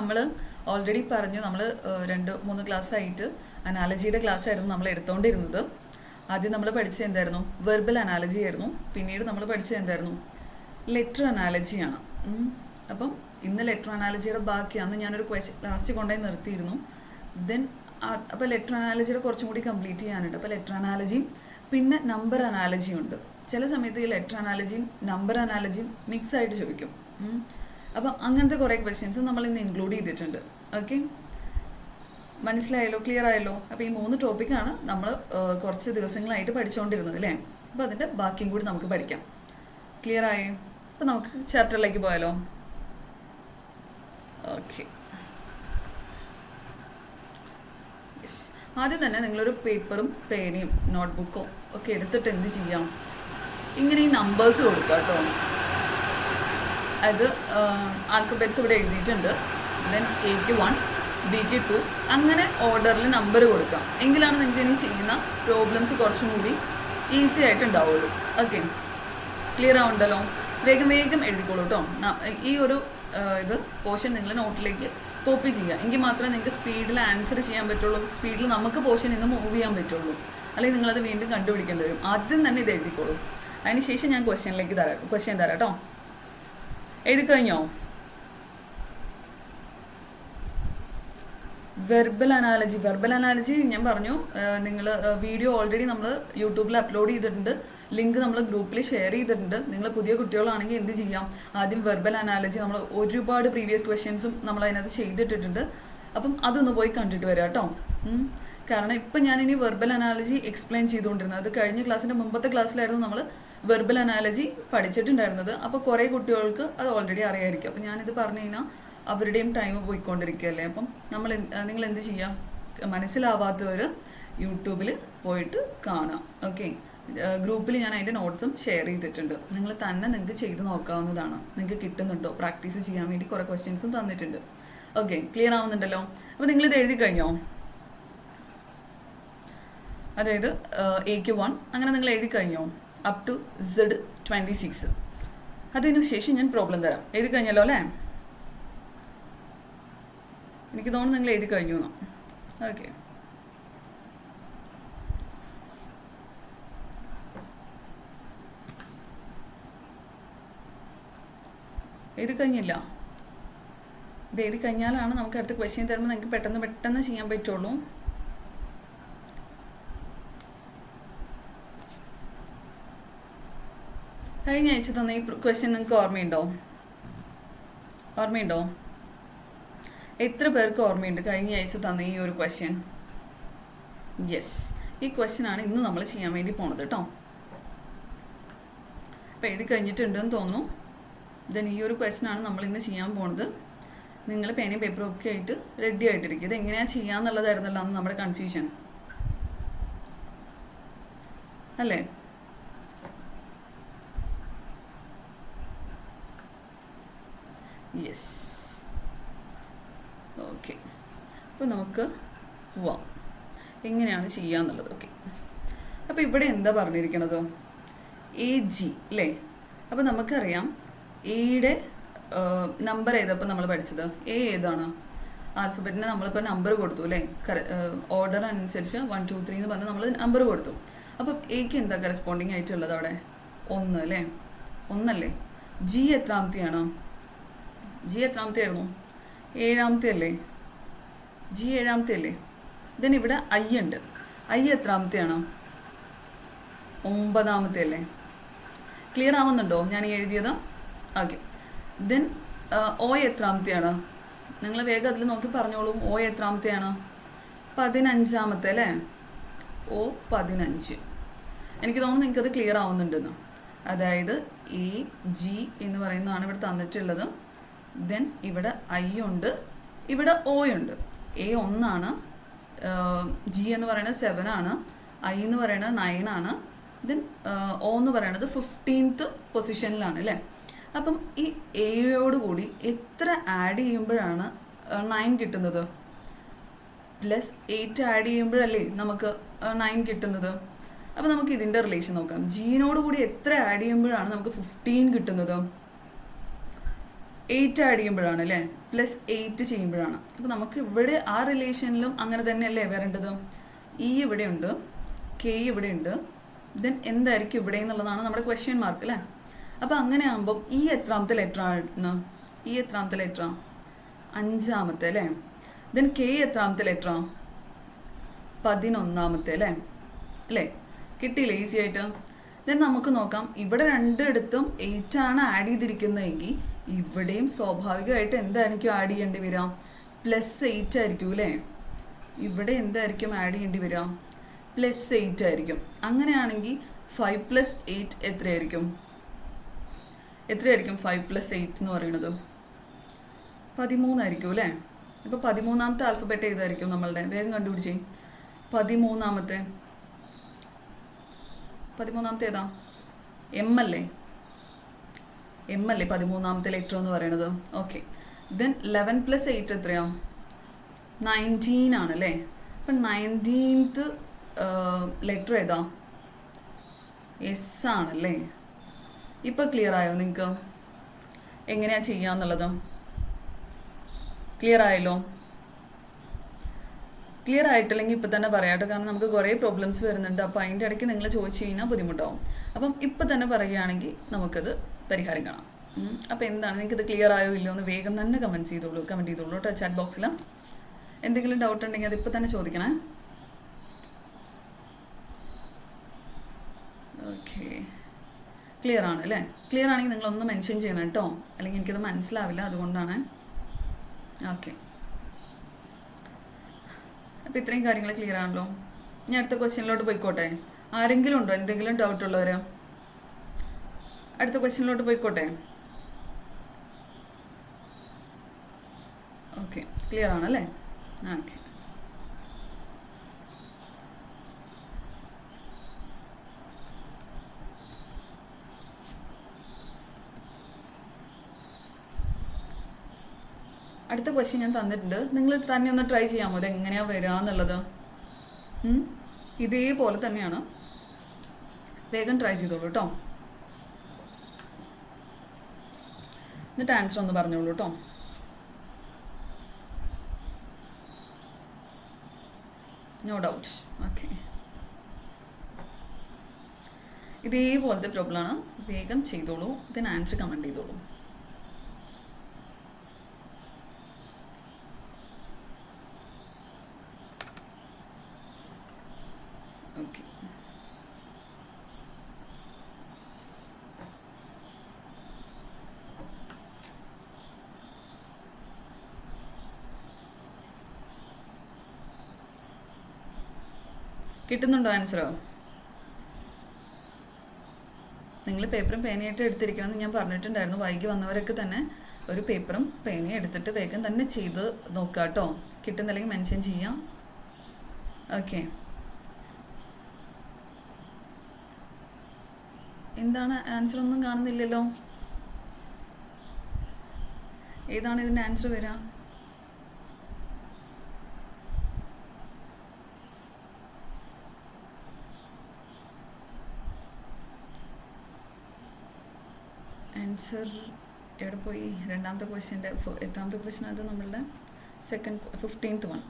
നമ്മൾ ഓൾറെഡി പറഞ്ഞു, നമ്മൾ 2-3 ക്ലാസ് ആയിട്ട് അനാലജിയുടെ ക്ലാസ് ആയിരുന്നു നമ്മൾ എടുത്തുകൊണ്ടിരുന്നത്. ആദ്യം നമ്മൾ പഠിച്ചത് എന്തായിരുന്നു? വെർബൽ അനാലജി ആയിരുന്നു. പിന്നീട് നമ്മൾ പഠിച്ചത് എന്തായിരുന്നു? ലെറ്റർ അനാലജിയാണ്. അപ്പം ഇന്ന് ലെറ്റർ അനാലജിയുടെ ബാക്കിയാണ്. ഞാനൊരു ലാസ്റ്റ് കൊണ്ടുപോയി നിർത്തിയിരുന്നു. ദെൻ അപ്പോൾ ലെറ്റർ അനാലജിയുടെ കുറച്ചും കൂടി കംപ്ലീറ്റ് ചെയ്യാനുണ്ട്. അപ്പോൾ ലെറ്റർ അനാലജിയും പിന്നെ നമ്പർ അനാലജിയും ഉണ്ട്. ചില സമയത്ത് ഈ ലെറ്റർ അനാലജിയും നമ്പർ അനാലജിയും മിക്സ് ആയിട്ട് ചോദിക്കും. അപ്പം അങ്ങനത്തെ കുറേ ക്വസ്റ്റ്യൻസ് നമ്മൾ ഇന്ന് ഇൻക്ലൂഡ് ചെയ്തിട്ടുണ്ട്. ഓക്കെ, മനസ്സിലായല്ലോ? ക്ലിയർ ആയല്ലോ? അപ്പോൾ ഈ 3 ടോപ്പിക്കാണ് നമ്മൾ കുറച്ച് ദിവസങ്ങളായിട്ട് പഠിച്ചുകൊണ്ടിരുന്നത് അല്ലേ? അപ്പോൾ അതിൻ്റെ ബാക്കിയും കൂടി നമുക്ക് പഠിക്കാം. ക്ലിയർ ആയേ? അപ്പോൾ നമുക്ക് ചാപ്റ്ററിലേക്ക് പോയാലോ? ഓക്കെ, ആദ്യം തന്നെ നിങ്ങളൊരു പേപ്പറും പേനയും നോട്ട്ബുക്കോ ഒക്കെ എടുത്തിട്ട് എന്ത് ചെയ്യാം? ഇങ്ങനെ ഈ നമ്പേഴ്സ് കൊടുക്കുക കേട്ടോ. അത് ആൽഫബറ്റ്സ് ഇവിടെ എഴുതിയിട്ടുണ്ട്. ദെൻ എക്ക് 1, ബിക്ക് 2, അങ്ങനെ ഓർഡറിൽ നമ്പർ കൊടുക്കാം. എങ്കിലാണ് നിങ്ങൾക്ക് ഇനി ചെയ്യുന്ന പ്രോബ്ലംസ് കുറച്ചും കൂടി ഈസി ആയിട്ടുണ്ടാവുള്ളൂ. ഓക്കെ, ക്ലിയർ ആവുണ്ടല്ലോ? വേഗം വേഗം എഴുതിക്കോളൂ കേട്ടോ. ഈ ഒരു ഇത് പോർഷൻ നിങ്ങൾ നോട്ടിലേക്ക് കോപ്പി ചെയ്യുക. എങ്കിൽ മാത്രമേ നിങ്ങൾക്ക് സ്പീഡിൽ ആൻസർ ചെയ്യാൻ പറ്റുള്ളൂ. സ്പീഡിൽ നമുക്ക് പോർഷൻ ഇന്ന് മൂവ് ചെയ്യാൻ പറ്റുള്ളൂ. അല്ലെങ്കിൽ നിങ്ങളത് വീണ്ടും കണ്ടുപിടിക്കേണ്ടി വരും. ആദ്യം തന്നെ ഇത് എഴുതിക്കോളൂ. അതിനുശേഷം ഞാൻ ക്വസ്റ്റ്യൻ തരാം കേട്ടോ. എഴുതി കഴിഞ്ഞോ? വെർബൽ അനാലജി ഞാൻ പറഞ്ഞു. നിങ്ങൾ വീഡിയോ ഓൾറെഡി നമ്മൾ യൂട്യൂബിൽ അപ്ലോഡ് ചെയ്തിട്ടുണ്ട്. ലിങ്ക് നമ്മൾ ഗ്രൂപ്പിൽ ഷെയർ ചെയ്തിട്ടുണ്ട്. നിങ്ങൾ പുതിയ കുട്ടികളാണെങ്കിൽ എന്ത് ചെയ്യാം? ആദ്യം വെർബൽ അനാലജി നമ്മൾ ഒരുപാട് പ്രീവിയസ് ക്വസ്റ്റ്യൻസും നമ്മൾ അതിനകത്ത് ചെയ്തിട്ടിട്ടുണ്ട്. അപ്പം അതൊന്ന് പോയി കണ്ടിട്ട് വരാം കേട്ടോ. കാരണം ഇപ്പം ഞാനിനി വെർബൽ അനാലജി എക്സ്പ്ലെയിൻ ചെയ്തുകൊണ്ടിരുന്നത്. അത് കഴിഞ്ഞ ക്ലാസ്സിൻ്റെ മുമ്പത്തെ ക്ലാസ്സിലായിരുന്നു നമ്മൾ വെർബൽ അനാലജി പഠിച്ചിട്ടുണ്ടായിരുന്നത്. അപ്പോൾ കുറേ കുട്ടികൾക്ക് അത് ഓൾറെഡി അറിയായിരിക്കും. അപ്പം ഞാനിത് പറഞ്ഞു കഴിഞ്ഞാൽ അവരുടെയും ടൈം പോയിക്കൊണ്ടിരിക്കുകയല്ലേ. അപ്പം നിങ്ങൾ എന്ത് ചെയ്യാം? മനസ്സിലാവാത്തവർ യൂട്യൂബിൽ പോയിട്ട് കാണാം. ഓക്കെ, ഗ്രൂപ്പിൽ ഞാൻ അതിൻ്റെ നോട്ട്സും ഷെയർ ചെയ്തിട്ടുണ്ട്. നിങ്ങൾ തന്നെ നിങ്ങൾക്ക് ചെയ്ത് നോക്കാവുന്നതാണ്. നിങ്ങൾക്ക് കിട്ടുന്നുണ്ടോ? പ്രാക്ടീസ് ചെയ്യാൻ വേണ്ടി കുറേ ക്വസ്റ്റ്യൻസും തന്നിട്ടുണ്ട്. ഓക്കെ, ക്ലിയർ ആവുന്നുണ്ടല്ലോ? അപ്പോൾ നിങ്ങളിത് എഴുതി കഴിഞ്ഞോ? അതായത് എക്ക് 1 അങ്ങനെ നിങ്ങൾ എഴുതി കഴിഞ്ഞോ? Up to Z26. അതിനുശേഷം ഞാൻ പ്രോബ്ലം തരാം. എഴുതി കഴിഞ്ഞല്ലോ അല്ലേ? എനിക്ക് തോന്നുന്നു നിങ്ങൾ എഴുതി കഴിഞ്ഞു എന്നോ. ഓക്കെ, എഴുതി കഴിഞ്ഞില്ല? ഇത് എഴുതി കഴിഞ്ഞാലാണ് നമുക്ക് അടുത്ത ക്വസ്റ്റ്യൻ തരുമ്പോൾ നിങ്ങൾക്ക് പെട്ടെന്ന് ചെയ്യാൻ പറ്റുള്ളൂ. കഴിഞ്ഞ ആഴ്ച തന്ന ഈ ക്വസ്റ്റ്യൻ നിങ്ങൾക്ക് ഓർമ്മയുണ്ടോ? എത്ര പേർക്ക് ഓർമ്മയുണ്ട് കഴിഞ്ഞ ആഴ്ച തന്ന ഈ ഒരു ക്വസ്റ്റ്യൻ? യെസ്, ഈ ക്വസ്റ്റ്യൻ ആണ് ഇന്ന് നമ്മൾ ചെയ്യാൻ വേണ്ടി പോണത് കേട്ടോ. അപ്പോൾ എഴുതി കഴിഞ്ഞിട്ടുണ്ടെന്ന് തോന്നുന്നു. ദെൻ ഈ ഒരു ക്വസ്റ്റ്യൻ ആണ് നമ്മൾ ഇന്ന് ചെയ്യാൻ പോണത്. നിങ്ങൾ പേനയും പേപ്പറും ഒക്കെ ആയിട്ട് റെഡി ആയിട്ടിരിക്കും. ഇത് എങ്ങനെയാണ് ചെയ്യാന്നുള്ളതായിരുന്നല്ലോ അന്ന് നമ്മുടെ കൺഫ്യൂഷൻ അല്ലേ? Yes, okay. അപ്പോൾ നമുക്ക് പോവാം എങ്ങനെയാണ് ചെയ്യാന്നുള്ളത്. ഓക്കെ, അപ്പോൾ ഇവിടെ എന്താ പറഞ്ഞിരിക്കണത്? AG അല്ലേ? അപ്പോൾ നമുക്കറിയാം എയുടെ നമ്പർ ഏതപ്പോൾ നമ്മൾ പഠിച്ചത്? എ ഏതാണ്? ആൽഫബറ്റിന് നമ്മളിപ്പോൾ നമ്പർ കൊടുത്തു അല്ലേ? ഓർഡർ അനുസരിച്ച് 1 2 3 എന്ന് പറഞ്ഞ് നമ്മൾ നമ്പർ കൊടുത്തു. അപ്പം എക്ക് എന്താ കറസ്പോണ്ടിങ് ആയിട്ടുള്ളത് അവിടെ? 1 അല്ലേ? 1 അല്ലേ? ജി എത്രാമത്തെയാണ്? ജി എത്രാമത്തെ ആയിരുന്നു? 7ാമത്തെ അല്ലേ? ജി 7ാമത്തെ അല്ലേ? ദെൻ ഇവിടെ ഐ ഉണ്ട്. ഐ എത്രാമത്തെയാണ്? 9ാമത്തെ അല്ലേ? ക്ലിയർ ആവുന്നുണ്ടോ ഞാൻ ഈ എഴുതിയത്? ഓക്കെ. ദെൻ ഓ എത്രാമത്തെയാണ്? നിങ്ങൾ വേഗം അതിൽ നോക്കി പറഞ്ഞോളൂ. ഓ എത്രാമത്തെയാണ്? 15ാമത്തെ അല്ലേ? ഓ 15. എനിക്ക് തോന്നുന്നു നിങ്ങൾക്കത് ക്ലിയർ ആവുന്നുണ്ടെന്ന്. അതായത് എ ജി എന്ന് പറയുന്നതാണ് ഇവിടെ തന്നിട്ടുള്ളത്. ദെൻ ഇവിടെ ഐ ഉണ്ട്, ഇവിടെ ഒ ഉണ്ട്. എ 1 ആണ്, ജി എന്ന് പറയുന്നത് 7 ആണ്, ഐ എന്ന് പറയുന്നത് 9 ആണ്, ദെൻ ഒ എന്ന് പറയുന്നത് 15th പൊസിഷനിലാണ് അല്ലേ? അപ്പം ഈ എയോട് കൂടി എത്ര ആഡ് ചെയ്യുമ്പോഴാണ് 9 കിട്ടുന്നത്? +8 ആഡ് ചെയ്യുമ്പോഴല്ലേ നമുക്ക് 9 കിട്ടുന്നത്? അപ്പോൾ നമുക്ക് ഇതിൻ്റെ റിലേഷൻ നോക്കാം. ജീനോട് കൂടി എത്ര ആഡ് ചെയ്യുമ്പോഴാണ് നമുക്ക് 15 കിട്ടുന്നത്? 8 ആഡ് ചെയ്യുമ്പോഴാണ് അല്ലേ, +8 ചെയ്യുമ്പോഴാണ്. അപ്പോൾ നമുക്ക് ഇവിടെ ആ റിലേഷനിലും അങ്ങനെ തന്നെയല്ലേ വരേണ്ടത്. ഇ ഇവിടെ ഉണ്ട്, കെ ഇവിടെ ഉണ്ട്, ദെൻ എന്തായിരിക്കും ഇവിടെ എന്നുള്ളതാണ് നമ്മുടെ ക്വസ്റ്റ്യൻ മാർക്ക് അല്ലേ. അപ്പോൾ അങ്ങനെ ആകുമ്പം ഈ എത്രാമത്തെ ലെറ്റർ ആണ്, ഈ എത്രാമത്തെ ലെറ്റർ, 5ാമത്തെ അല്ലേ. ദെൻ കെ എത്രാമത്തെ ലെറ്റർ, 11ാമത്തെ അല്ലേ. അല്ലേ, കിട്ടിയില്ലേ ഈസി ആയിട്ട്. ദെൻ നമുക്ക് നോക്കാം, ഇവിടെ രണ്ടിടത്തും 8 ആണ് ആഡ് ചെയ്തിരിക്കുന്നതെങ്കിൽ ഇവിടെയും സ്വാഭാവികമായിട്ട് എന്തായിരിക്കും ആഡ് ചെയ്യേണ്ടി വരിക, +8 ആയിരിക്കും അല്ലേ. ഇവിടെ എന്തായിരിക്കും ആഡ് ചെയ്യേണ്ടി വരിക, +8 ആയിരിക്കും. അങ്ങനെയാണെങ്കിൽ 5 + 8 എത്രയായിരിക്കും, 5 + 8 എന്ന് പറയുന്നത് 13 ആയിരിക്കും അല്ലേ. ഇപ്പോൾ 13ാമത്തെ ആൽഫബറ്റ് ഏതായിരിക്കും നമ്മളുടെ, വേഗം കണ്ടുപിടിച്ചേ. 13ാമത്തെ ഏതാ, എം അല്ലേ, 13ാമത്തെ ലെറ്റർ എന്ന് പറയുന്നത്. ഓക്കെ, ദെൻ 11 + 8 എത്രയാ, 19 ആണല്ലേ. അപ്പം 19th ലെറ്റർ ഏതാ, എസ് ആണല്ലേ. ഇപ്പം ക്ലിയർ ആയോ നിങ്ങൾക്ക് എങ്ങനെയാണ് ചെയ്യാന്നുള്ളത്? ക്ലിയർ ആയല്ലോ. ക്ലിയർ ആയിട്ടില്ലെങ്കിൽ ഇപ്പം തന്നെ പറയാട്ടോ, കാരണം നമുക്ക് കുറേ പ്രോബ്ലംസ് വരുന്നുണ്ട്. അപ്പോൾ അതിൻ്റെ ഇടയ്ക്ക് നിങ്ങൾ ചോദിച്ചു കഴിഞ്ഞാൽ ബുദ്ധിമുട്ടാവും. അപ്പം ഇപ്പം തന്നെ പറയുകയാണെങ്കിൽ നമുക്കത് പരിഹാരം കാണാം. അപ്പോൾ എന്താണ്, നിങ്ങൾക്കിത് ക്ലിയർ ആയോ ഇല്ലയോ എന്ന് വേഗം തന്നെ കമൻറ്റ് ചെയ്തോളൂ കേട്ടോ ചാറ്റ് ബോക്സിൽ. എന്തെങ്കിലും ഡൗട്ട് ഉണ്ടെങ്കിൽ അത് ഇപ്പം തന്നെ ചോദിക്കണേ. ഓക്കെ, ക്ലിയർ ആണ് അല്ലേ. ക്ലിയർ ആണെങ്കിൽ നിങ്ങളൊന്ന് മെൻഷൻ ചെയ്യണം കേട്ടോ, അല്ലെങ്കിൽ എനിക്കത് മനസ്സിലാവില്ല, അതുകൊണ്ടാണ്. ഓക്കെ, അപ്പോൾ ഇത്രയും കാര്യങ്ങൾ ക്ലിയർ ആണല്ലോ. ഞാൻ അടുത്ത ക്വസ്റ്റ്യനിലോട്ട് പോയിക്കോട്ടെ. ആരെങ്കിലും ഉണ്ടോ എന്തെങ്കിലും ഡൗട്ട് ഉള്ളവർ? അടുത്ത ക്വസ്റ്റ്യനിലോട്ട് പോയിക്കോട്ടെ. ഓക്കെ, ക്ലിയർ ആണല്ലേ. ഓക്കെ, അടുത്ത ക്വസ്റ്റ്യൻ ഞാൻ തന്നിട്ടുണ്ട്. നിങ്ങൾ തന്നെ ഒന്ന് ട്രൈ ചെയ്യാമോ ഇത് എങ്ങനെയാണ് വരിക എന്നുള്ളത്. ഇതേപോലെ തന്നെയാണ്, വേഗം ട്രൈ ചെയ്തോളൂ കേട്ടോ. എന്നിട്ട് ആൻസർ ഒന്ന് പറഞ്ഞോളൂ കേട്ടോ. No doubt. ഓക്കെ, ഇതേപോലത്തെ പ്രോബ്ലമാണ്, വേഗം ചെയ്തോളൂ. ഇതിന് ആൻസർ കമൻറ്റ് ചെയ്തോളൂ. ഓക്കെ, കിട്ടുന്നുണ്ടോ ആൻസറോ? നിങ്ങൾ പേപ്പറും പേനയായിട്ട് എടുത്തിരിക്കണം എന്ന് ഞാൻ പറഞ്ഞിട്ടുണ്ടായിരുന്നു. വൈകി വന്നവരൊക്കെ തന്നെ ഒരു പേപ്പറും പേനയും എടുത്തിട്ട് വേഗം തന്നെ ചെയ്ത് നോക്കുക കേട്ടോ. കിട്ടുന്നില്ലെങ്കിൽ മെൻഷൻ ചെയ്യാം. ഓക്കെ, എന്താണ് ആൻസർ? ഒന്നും കാണുന്നില്ലല്ലോ. ഏതാണ് ഇതിൻ്റെ ആൻസർ വരിക? ആൻസർ എവിടെ പോയി? രണ്ടാമത്തെ ക്വസ്റ്റ്യൻ്റെ എത്രാമത്തെ ക്വസ്റ്റ്യൻ? അത് നമ്മളുടെ 15th വൺ.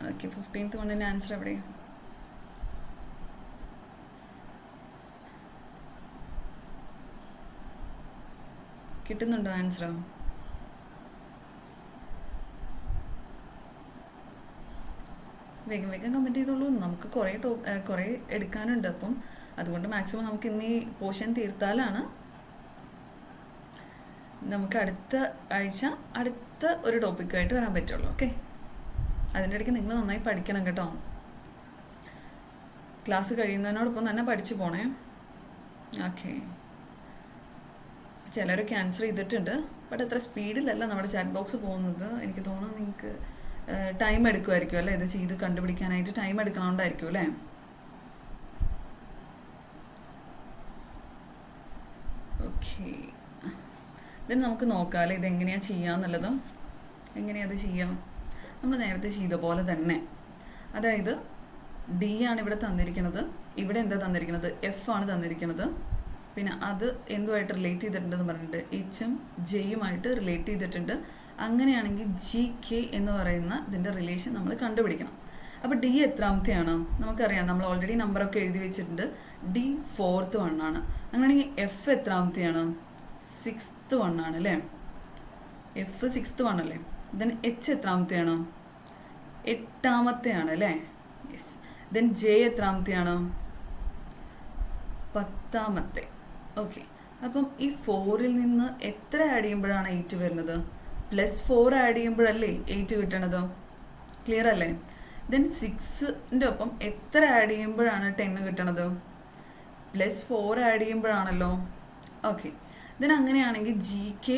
ഓക്കെ, 15th വണ്ണിൻ്റെ ആൻസർ എവിടെയാണ്? കിട്ടുന്നുണ്ടോ ആൻസർ? വേഗം വേഗം കമൻറ്റ് ചെയ്തോളൂ. നമുക്ക് കുറേ എടുക്കാനുണ്ട്. അപ്പം അതുകൊണ്ട് മാക്സിമം നമുക്ക് ഇന്ന് ഈ പോർഷൻ തീർത്താലാണ് നമുക്ക് അടുത്ത ആഴ്ച അടുത്ത ഒരു ടോപ്പിക്കായിട്ട് വരാൻ പറ്റുള്ളൂ. ഓക്കെ, അതിൻ്റെ ഇടയ്ക്ക് നിങ്ങൾ നന്നായി പഠിക്കണം കേട്ടോ. ക്ലാസ് കഴിയുന്നതിനോടൊപ്പം തന്നെ പഠിച്ചു പോണേ. ഓക്കെ, ചിലരൊക്കെ ആൻസർ ചെയ്തിട്ടുണ്ട്, ബട്ട് അത്ര സ്പീഡിലല്ല നമ്മുടെ ചാറ്റ് ബോക്സ് പോകുന്നത്. എനിക്ക് തോന്നുന്നു നിങ്ങൾക്ക് ടൈം എടുക്കുമായിരിക്കും അല്ലേ, ഇത് ചെയ്ത് കണ്ടുപിടിക്കാനായിട്ട് ടൈം എടുക്കണോണ്ടായിരിക്കും അല്ലേ. ഓക്കെ, ഇതിന് നമുക്ക് നോക്കാം അല്ലേ ഇതെങ്ങനെയാണ് ചെയ്യാന്നുള്ളത്. എങ്ങനെയാണ് അത് ചെയ്യാം? നമ്മൾ നേരത്തെ ചെയ്ത പോലെ തന്നെ, അതായത് ഡി ആണ് ഇവിടെ തന്നിരിക്കുന്നത്, ഇവിടെ എന്താ തന്നിരിക്കുന്നത്? എഫ് ആണ് തന്നിരിക്കുന്നത്. പിന്നെ അത് എന്തുമായിട്ട് റിലേറ്റ് ചെയ്തിട്ടുണ്ടെന്ന് പറഞ്ഞിട്ട് എച്ചും ജെയുമായിട്ട് റിലേറ്റ് ചെയ്തിട്ടുണ്ട്. അങ്ങനെയാണെങ്കിൽ ജി കെ എന്ന് പറയുന്ന ഇതിൻ്റെ റിലേഷൻ നമ്മൾ കണ്ടുപിടിക്കണം. അപ്പോൾ ഡി എത്രാമത്തെയാണ്? നമുക്കറിയാം, നമ്മൾ ഓൾറെഡി നമ്പറൊക്കെ എഴുതി വെച്ചിട്ടുണ്ട്. ഡി 4th 1 ആണ്. അങ്ങനെയാണെങ്കിൽ എഫ് എത്രാമത്തെയാണ്? 6th 1 ആണ് അല്ലേ? എഫ് 6th 1 അല്ലേ? ദെൻ എച്ച് എത്രാമത്തെയാണ്? 8ാമത്തെയാണ് അല്ലേ? യെസ്. ദെൻ ജെ എത്രാമത്തെയാണ്? 10ാമത്തെ. ഓക്കെ. അപ്പം ഈ 4ൽ നിന്ന് എത്ര ആഡ് ചെയ്യുമ്പോഴാണ് 8 വരുന്നത്? +4 ആഡ് ചെയ്യുമ്പോഴല്ലേ 8 കിട്ടണത്? ക്ലിയർ അല്ലേ? ദെൻ 6ൻ്റെ ഒപ്പം എത്ര ആഡ് ചെയ്യുമ്പോഴാണ് 10 കിട്ടണത്? +4 ആഡ് ചെയ്യുമ്പോഴാണല്ലോ. ഓക്കെ. ദെൻ അങ്ങനെയാണെങ്കിൽ ജി കെ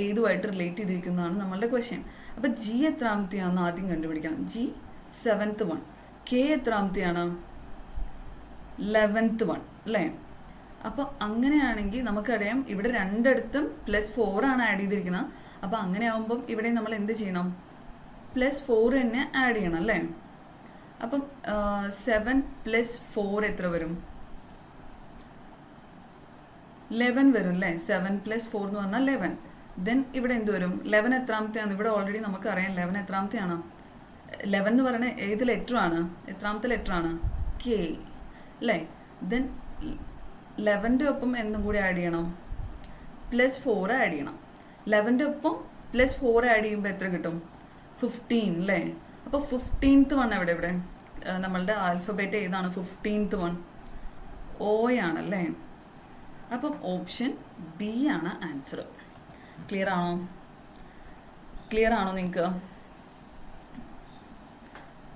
ഏതുമായിട്ട് റിലേറ്റ് ചെയ്തിരിക്കുന്നതാണ് നമ്മളുടെ ക്വസ്റ്റ്യൻ. അപ്പോൾ ജി എത്രാമത്തെയാണെന്ന് ആദ്യം കണ്ടുപിടിക്കണം. G 7th 1. കെ എത്രാമത്തെയാണ്? 11th 1 അല്ലേ? അപ്പോൾ അങ്ങനെയാണെങ്കിൽ നമുക്കറിയാം ഇവിടെ രണ്ടിടത്തും +4 ആണ് ആഡ് ചെയ്തിരിക്കുന്നത്. അപ്പോൾ അങ്ങനെ ആകുമ്പം ഇവിടെ നമ്മൾ എന്ത് ചെയ്യണം? +4 തന്നെ ആഡ് ചെയ്യണം അല്ലേ? അപ്പം 7 + 4 എത്ര വരും? 11 വരും അല്ലേ? 7 + 4 എന്ന് പറഞ്ഞാൽ 11. ദെൻ ഇവിടെ എന്ത് വരും? 11 എത്രാമത്തെയാണ്? ഇവിടെ ഓൾറെഡി നമുക്കറിയാം 11 എത്രാമത്തെയാണ്? 11 എന്ന് പറയുന്നത് ഏത് ലെറ്ററാണ്? എത്രാമത്തെ ലെറ്ററാണ്? കെ അല്ലേ? ദെൻ 11ൻ്റെ ഒപ്പം എന്തും കൂടി ആഡ് ചെയ്യണം? +4 ആഡ് ചെയ്യണം. 11ൻ്റെ ഒപ്പം +4 ആഡ് ചെയ്യുമ്പോൾ എത്ര കിട്ടും? 15 അല്ലേ? അപ്പോൾ 15th 1 എവിടെ? ഇവിടെ നമ്മളുടെ ആൽഫബറ്റ് ഏതാണ്? 15th 1 ഓയാണല്ലേ? അപ്പം ഓപ്ഷൻ ബി ആണ് ആൻസർ. ക്ലിയർ ആണോ? ക്ലിയർ ആണോ നിങ്ങൾക്ക്?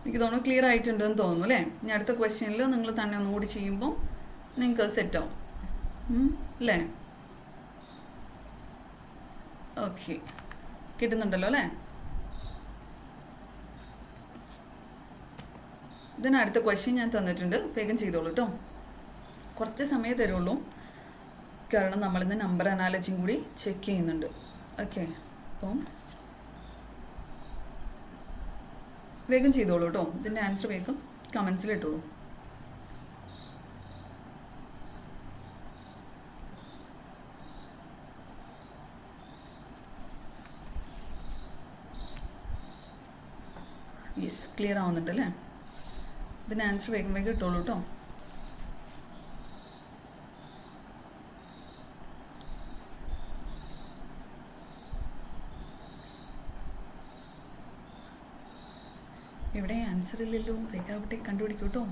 എനിക്ക് തോന്നുന്നു ക്ലിയർ ആയിട്ടുണ്ടെന്ന് തോന്നുന്നു അല്ലേ? ഇനി അടുത്ത ക്വസ്റ്റ്യനിൽ നിങ്ങൾ തന്നെ ഒന്നുകൂടി ചെയ്യുമ്പോൾ നിങ്ങൾക്ക് അത് സെറ്റ് ആവും അല്ലേ? ഓക്കെ, കിട്ടുന്നുണ്ടല്ലോ അല്ലേ? ഇതിന് അടുത്ത ക്വസ്റ്റ്യൻ ഞാൻ തന്നിട്ടുണ്ട്, വേഗം ചെയ്തോളൂ കേട്ടോ. കുറച്ച് സമയം തരുള്ളൂ, കാരണം നമ്മളിന്ന് നമ്പർ അനാലജിയും കൂടി ചെക്ക് ചെയ്യുന്നുണ്ട്. ഓക്കെ, അപ്പം വേഗം ചെയ്തോളൂ കേട്ടോ. ഇതിൻ്റെ ആൻസർ വേഗം കമൻസിൽ ഇട്ടോളൂ. യെസ്, ക്ലിയർ ആവുന്നുണ്ട് അല്ലേ? ഇതിൻ്റെ ആൻസർ വേഗം വേഗം ഇട്ടോളൂ കേട്ടോ. ഇവിടെ ആൻസർ ഇല്ലല്ലോ, വേഗാവട്ടെ കണ്ടുപിടിക്കൂ കേട്ടോ.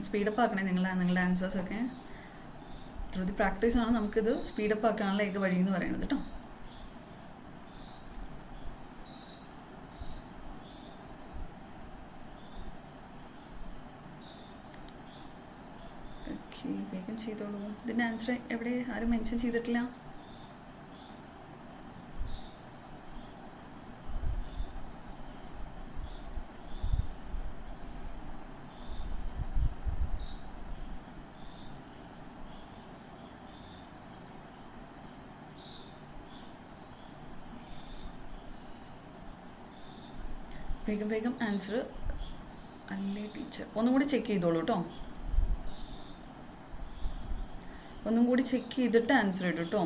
സ്പീഡപ്പ് ആക്കണേ നിങ്ങളുടെ ആൻസേഴ്സൊക്കെ. ത്രൂ ദി പ്രാക്ടീസാണ് നമുക്കിത് സ്പീഡപ്പ് ആക്കാനുള്ള ഏക വഴി എന്ന് പറയുന്നത് കേട്ടോ. ഓക്കെ, വേഗം ചെയ്തോളൂ. ഇതിൻ്റെ ആൻസർ എവിടെ? ആരും മെൻഷൻ ചെയ്തിട്ടില്ല. വേഗം വേഗം ആൻസർ അല്ലേ ടീച്ചർ? ഒന്നും കൂടി ചെക്ക് ചെയ്തോളൂ കേട്ടോ. ഒന്നും കൂടി ചെക്ക് ചെയ്തിട്ട് ആൻസർ ഇട്ടു കേട്ടോ.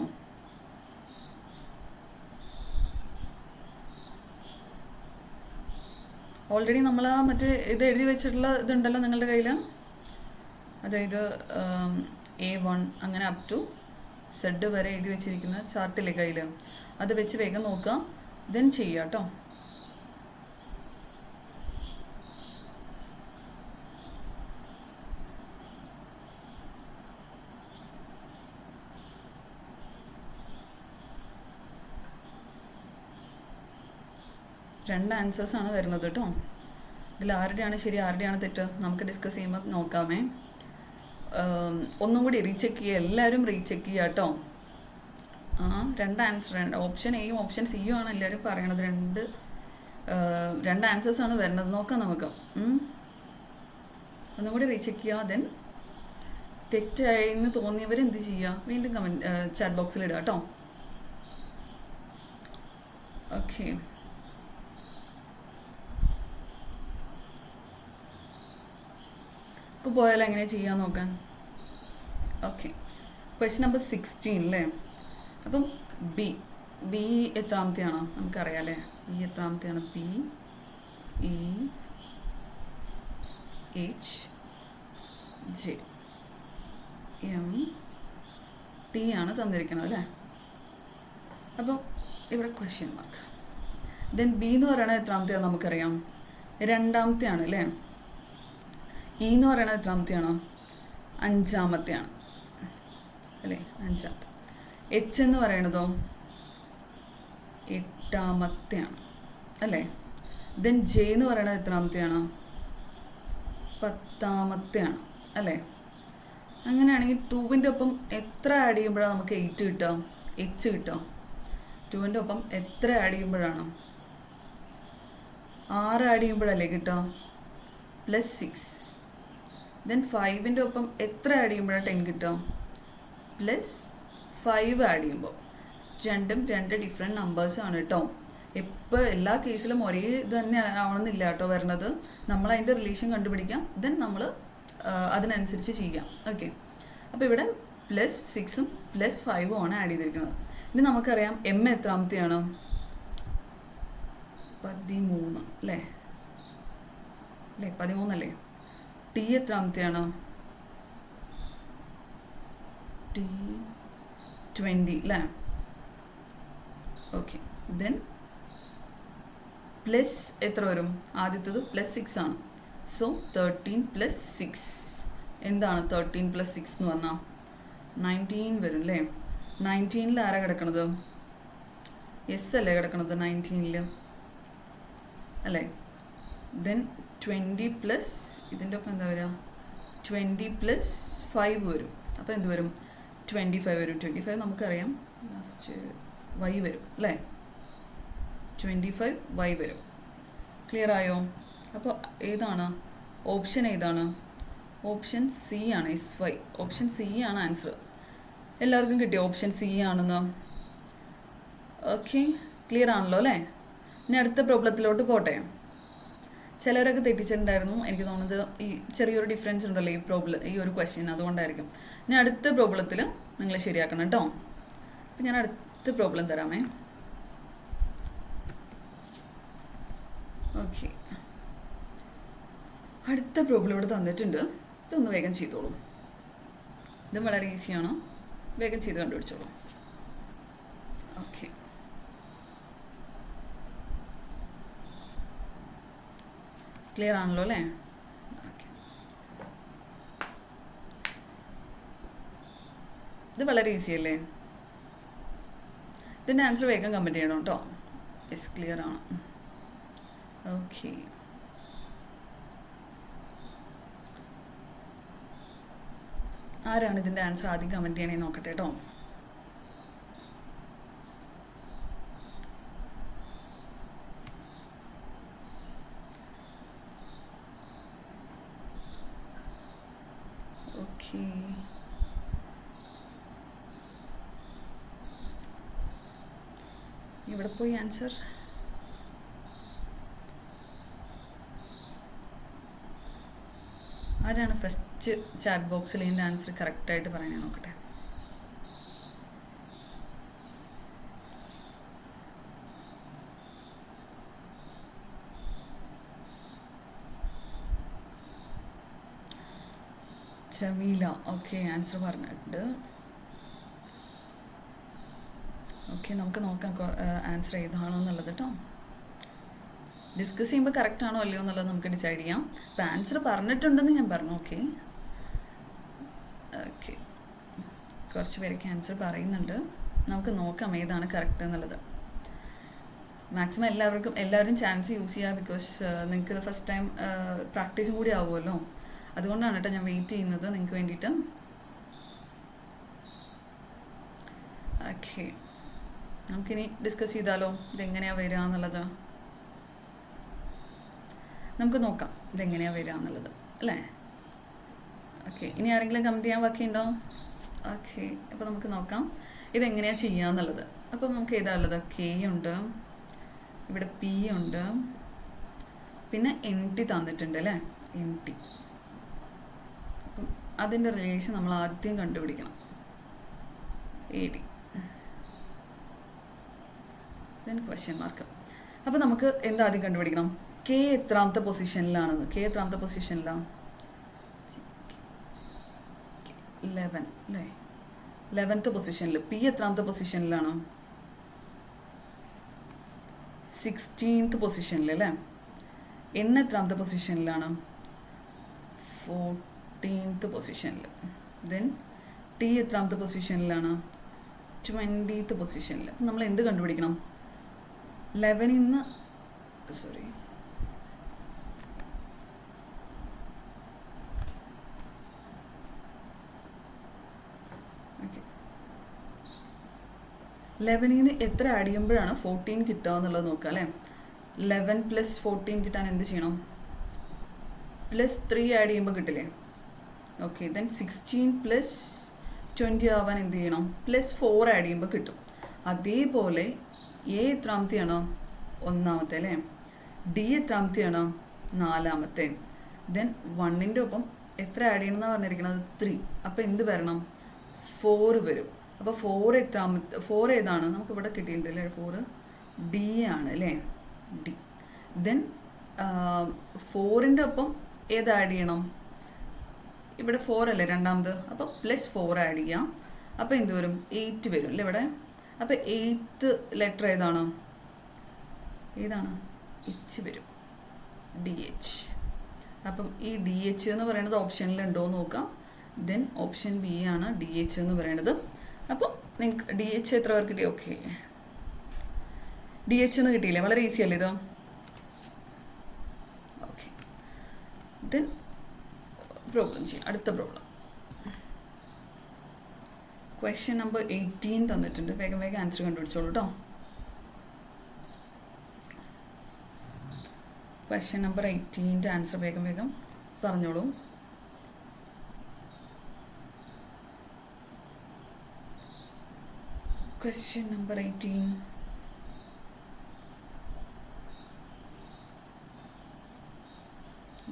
ഓൾറെഡി നമ്മൾ മറ്റേ ഇത് എഴുതി വെച്ചിട്ടുള്ള ഇതുണ്ടല്ലോ നിങ്ങളുടെ കയ്യിൽ, അതായത് A1 അങ്ങനെ അപ് ടു Z വരെ എഴുതി വെച്ചിരിക്കുന്ന ചാർട്ടില്ലേ കയ്യിൽ, അത് വെച്ച് വേഗം നോക്കുക, ദെൻ ചെയ്യുക കേട്ടോ. രണ്ട് ആൻസേഴ്സാണ് വരുന്നത് കേട്ടോ. ഇതിൽ ആരുടെയാണ് ശരി ആരുടെയാണ് തെറ്റ് നമുക്ക് ഡിസ്കസ് ചെയ്യുമ്പോൾ നോക്കാമേ. ഒന്നും കൂടി റീചെക്ക് ചെയ്യുക, എല്ലാവരും റീചെക്ക് ചെയ്യുക കേട്ടോ. രണ്ട് ആൻസർ, ഓപ്ഷൻ എയും ഓപ്ഷൻ സിയും ആണ് എല്ലാവരും പറയണത്. രണ്ട് ആൻസേഴ്സാണ് വരുന്നത്, നോക്കാം നമുക്ക്. ഒന്നും കൂടി റീചെക്ക് ചെയ്യുക. ദെൻ തെറ്റായെന്ന് തോന്നിയവർ എന്ത് ചെയ്യുക, വീണ്ടും ചാറ്റ് ബോക്സിൽ ഇടുക കേട്ടോ. ഓക്കെ, ഇപ്പോൾ പോയാലും എങ്ങനെ ചെയ്യാൻ നോക്കാൻ. ഓക്കെ, ക്വസ്റ്റ്യൻ നമ്പർ 16 അല്ലേ. അപ്പം ബി എത്രാമത്തെയാണോ നമുക്കറിയാം അല്ലേ. ബി എത്രാമത്തെയാണ്? B E H J M T ആണ് തന്നിരിക്കുന്നത് അല്ലേ. അപ്പം ഇവിടെ ക്വസ്റ്റ്യൻ മാർക്ക്. ദെൻ ബി എന്ന് പറയുന്നത് എത്രാമത്തെയാണ് നമുക്കറിയാം? രണ്ടാമത്തെയാണ് അല്ലേ. ഇ എന്ന് പറയുന്നത് എത്രാമത്തെയാണോ? അഞ്ചാമത്തെയാണ് അല്ലേ, അഞ്ചാമത്തെ. എച്ച് എന്ന് പറയണതോ എട്ടാമത്തെയാണ് അല്ലേ. ദെൻ ജെ എന്ന് പറയണത് എത്രാമത്തെയാണ്? 10ാമത്തെയാണ് അല്ലേ. അങ്ങനെയാണെങ്കിൽ 2വിൻ്റെ ഒപ്പം എത്ര ആഡ് ചെയ്യുമ്പോഴാണ് നമുക്ക് 8 കിട്ടുക? എച്ച് കിട്ടുക. 2വിൻ്റെ ഒപ്പം എത്ര ആഡ് ചെയ്യുമ്പോഴാണ്? 6 ആഡ് ചെയ്യുമ്പോഴല്ലേ കിട്ടുക? +6. ദെൻ 5ൻ്റെ ഒപ്പം എത്ര ആഡ് ചെയ്യുമ്പോഴാണ് 10 കിട്ടുക? +5 ആഡ് ചെയ്യുമ്പോൾ. രണ്ടും രണ്ട് ഡിഫറെൻറ്റ് നമ്പേഴ്സാണ് കേട്ടോ. ഇപ്പോൾ എല്ലാ കേസിലും ഒരേ ഇത് തന്നെ ആവണമെന്നില്ല കേട്ടോ വരണത്. നമ്മൾ അതിൻ്റെ റിലേഷൻ കണ്ടുപിടിക്കാം, ദെൻ നമ്മൾ അതിനനുസരിച്ച് ചെയ്യാം. ഓക്കെ, അപ്പോൾ ഇവിടെ +6ഉം +5ഉം ആണ് ആഡ് ചെയ്തിരിക്കുന്നത്. ഇനി നമുക്കറിയാം എം എത്രാമത്തെയാണ്? 13 അല്ലേ. 13 അല്ലേ. ടി എത്രാമത്തെയാണ്? ടി 20 അല്ലേ. ഓക്കെ, ദെൻ പ്ലസ് എത്ര വരും? ആദ്യത്തത് +6 ആണ്. സോ 13 + 6 എന്താണ്? 13 + 6 എന്ന് പറഞ്ഞാൽ 19 വരും അല്ലേ. 19ൽ ആരാ കിടക്കണത്? എസ് അല്ലേ കിടക്കണത് 19ൽ അല്ലേ. ദെൻ 20 പ്ലസ് ഇതിൻ്റെ ഒപ്പം എന്താ വരിക? 20 + 5 വരും. അപ്പോൾ എന്ത് വരും? 25 വരും. 25 നമുക്കറിയാം ലാസ്റ്റ് വൈ വരും അല്ലേ. 25y വരും. ക്ലിയർ ആയോ? അപ്പോൾ ഏതാണ് ഓപ്ഷൻ? ഏതാണ് ഓപ്ഷൻ? സി ആണ്. SY. ഓപ്ഷൻ സി ആണ് ആൻസർ. എല്ലാവർക്കും കിട്ടിയോ ഓപ്ഷൻ സി ആണെന്ന്? ഓക്കെ, ക്ലിയർ ആണല്ലോ അല്ലേ. ഇനി അടുത്ത പ്രോബ്ലത്തിലോട്ട് പോട്ടെ. ചിലരൊക്കെ തെറ്റിച്ചിട്ടുണ്ടായിരുന്നു. എനിക്ക് തോന്നുന്നത് ഈ ചെറിയൊരു ഡിഫറൻസ് ഉണ്ടല്ലോ ഈ ഒരു ക്വസ്റ്റ്യൻ, അതുകൊണ്ടായിരിക്കും. ഇനി അടുത്ത പ്രോബ്ലത്തിൽ നിങ്ങൾ ശരിയാക്കണം കേട്ടോ. അപ്പം ഞാൻ അടുത്ത പ്രോബ്ലം തരാമേ. ഓക്കെ, അടുത്ത പ്രോബ്ലം ഇവിടെ തന്നിട്ടുണ്ട്. ഇതൊന്ന് വേഗം ചെയ്തോളൂ. ഇത് വളരെ ഈസിയാണ്, വേഗം ചെയ്ത് കണ്ടുപിടിച്ചോളൂ. ഓക്കെ, ക്ലിയർ ആണല്ലോ അല്ലേ. ഓക്കെ, ഇത് വളരെ ഈസി അല്ലേ. ഇതിൻ്റെ ആൻസർ വേഗം കമൻറ്റ് ചെയ്യണം കേട്ടോ. യെസ്, ക്ലിയർ ആണ്. ഓക്കെ, ആരാണ് ഇതിൻ്റെ ആൻസർ ആദ്യം കമൻറ്റ് ചെയ്യണേ നോക്കട്ടെ കേട്ടോ. ഓക്കെ, ഇവിടെ പോയി ആൻസർ. ആരാണ് ഫസ്റ്റ് ചാറ്റ് ബോക്സിൽ ഇതിൻ്റെ ആൻസർ കറക്റ്റായിട്ട് പറയണേ നോക്കട്ടെ. ജമീല. ഓക്കെ, ആൻസർ പറഞ്ഞിട്ടുണ്ട്. ഓക്കെ, നമുക്ക് നോക്കാം ആൻസർ ഏതാണെന്നുള്ളത് കേട്ടോ. ഡിസ്കസ് ചെയ്യുമ്പോൾ കറക്റ്റ് ആണോ അല്ലയോ എന്നുള്ളത് നമുക്ക് ഡിസൈഡ് ചെയ്യാം. ഇപ്പം ആൻസർ പറഞ്ഞിട്ടുണ്ടെന്ന് ഞാൻ പറഞ്ഞു. ഓക്കെ ഓക്കെ, കുറച്ച് പേരൊക്കെ ആൻസർ പറയുന്നുണ്ട്. നമുക്ക് നോക്കാം ഏതാണ് കറക്റ്റ് എന്നുള്ളത്. മാക്സിമം എല്ലാവരും ചാൻസ് യൂസ് ചെയ്യുക. ബിക്കോസ് നിങ്ങൾക്ക് ഇത് ഫസ്റ്റ് ടൈം പ്രാക്ടീസും കൂടി ആവുമല്ലോ. അതുകൊണ്ടാണ് കേട്ടോ ഞാൻ വെയിറ്റ് ചെയ്യുന്നത് നിങ്ങൾക്ക് വേണ്ടിയിട്ട്. ഓക്കെ, നമുക്കിനി ഡിസ്കസ് ചെയ്താലോ ഇതെങ്ങനെയാണ് വരിക എന്നുള്ളത്. നമുക്ക് നോക്കാം ഇതെങ്ങനെയാണ് വരിക എന്നുള്ളത് അല്ലേ. ഓക്കെ, ഇനി ആരെങ്കിലും കമൻറ്റ് ചെയ്യാൻ ബാക്കിയുണ്ടോ? ഓക്കെ, അപ്പോൾ നമുക്ക് നോക്കാം ഇതെങ്ങനെയാണ് ചെയ്യുക എന്നുള്ളത്. അപ്പം നമുക്ക് ഏതാ ഉള്ളത്? കെ ഉണ്ട്, ഇവിടെ പി ഉണ്ട്, പിന്നെ NT തന്നിട്ടുണ്ട് അല്ലേ. NT, അപ്പം അതിൻ്റെ റിലേഷൻ നമ്മൾ ആദ്യം കണ്ടുപിടിക്കണം. AD. Then question mark. അപ്പോൾ നമുക്ക് എന്താദ്യം കണ്ടുപിടിക്കണം? കെ എത്രാമത്തെ പൊസിഷനിലാണെന്ന്. കെ എത്രാമത്തെ പൊസിഷനിലാണ്? 11 അല്ലേ? 11th പൊസിഷനിൽ. പി എത്രാമത്തെ പൊസിഷനിലാണ്? 16th പൊസിഷനിൽ അല്ലേ? എൻ എത്രാമത്തെ പൊസിഷനിലാണ്? 14th പൊസിഷനിൽ. ദെൻ ടി എത്രാമത്തെ പൊസിഷനിലാണ്? 20th പൊസിഷനിൽ. അപ്പം നമ്മൾ എന്ത് കണ്ടുപിടിക്കണം? 11 നിന്ന് സോറി 11 നിന്ന് എത്ര ആഡ് ചെയ്യുമ്പോഴാണ് 14 കിട്ടുക എന്നുള്ളത് നോക്കുക അല്ലേ? 11 + 14 കിട്ടാൻ എന്ത് ചെയ്യണം? +3 ആഡ് ചെയ്യുമ്പോൾ കിട്ടില്ലേ? ഓക്കെ. ദെൻ 16 + 20 ആവാൻ എന്ത് ചെയ്യണം? +4 ആഡ് ചെയ്യുമ്പോൾ കിട്ടും. അതേപോലെ എ എത്രാമത്തെയാണ്? 1ാമത്തെ അല്ലേ? ഡി എത്രാമത്തെയാണ്? 4ാമത്തെ. ദെൻ 1ൻ്റെ ഒപ്പം എത്ര ആഡ് ചെയ്യണം എന്നാണ് പറഞ്ഞിരിക്കുന്നത്? 3. അപ്പോൾ എന്ത് വരണം? 4 വരും. അപ്പോൾ 4 എത്രാമത്തെ? 4 ഏതാണ്? നമുക്കിവിടെ കിട്ടിയിട്ടുണ്ട് അല്ലേ? 4 ഡി ആണ് അല്ലേ? ഡി. ദെൻ 4ൻ്റെ ഒപ്പം ഏത് ആഡ് ചെയ്യണം? ഇവിടെ 4 അല്ലേ 2ാമത്? അപ്പോൾ +4 ആഡ് ചെയ്യാം. അപ്പോൾ എന്ത് വരും? 8 വരും അല്ലേ ഇവിടെ? അപ്പോൾ 8th ലെറ്റർ ഏതാണ്? എച്ച് വരും. DH. അപ്പം ഈ DH എന്ന് പറയുന്നത് ഓപ്ഷനിൽ ഉണ്ടോ എന്ന് നോക്കാം. ദെൻ ഓപ്ഷൻ ബി ആണ് DH എന്ന് പറയുന്നത്. അപ്പോൾ നിങ്ങൾക്ക് DH എത്ര പേർക്ക് കിട്ടി? ഓക്കെ, DH എന്ന് കിട്ടിയില്ലേ? വളരെ ഈസി അല്ലേ ഇത്? ഓക്കെ. ദെൻ പ്രോബ്ലം ചെയ്യാം. അടുത്ത പ്രോബ്ലം ക്വസ്റ്റ്യൻ നമ്പർ 18 തന്നിട്ടുണ്ട്. വേഗം വേഗം ആൻസർ കണ്ടുപിടിച്ചോളൂ കേട്ടോ. ക്വസ്റ്റ്യൻ നമ്പർ 18ൻ്റെ ആൻസർ വേഗം വേഗം പറഞ്ഞോളൂ. Question number 18.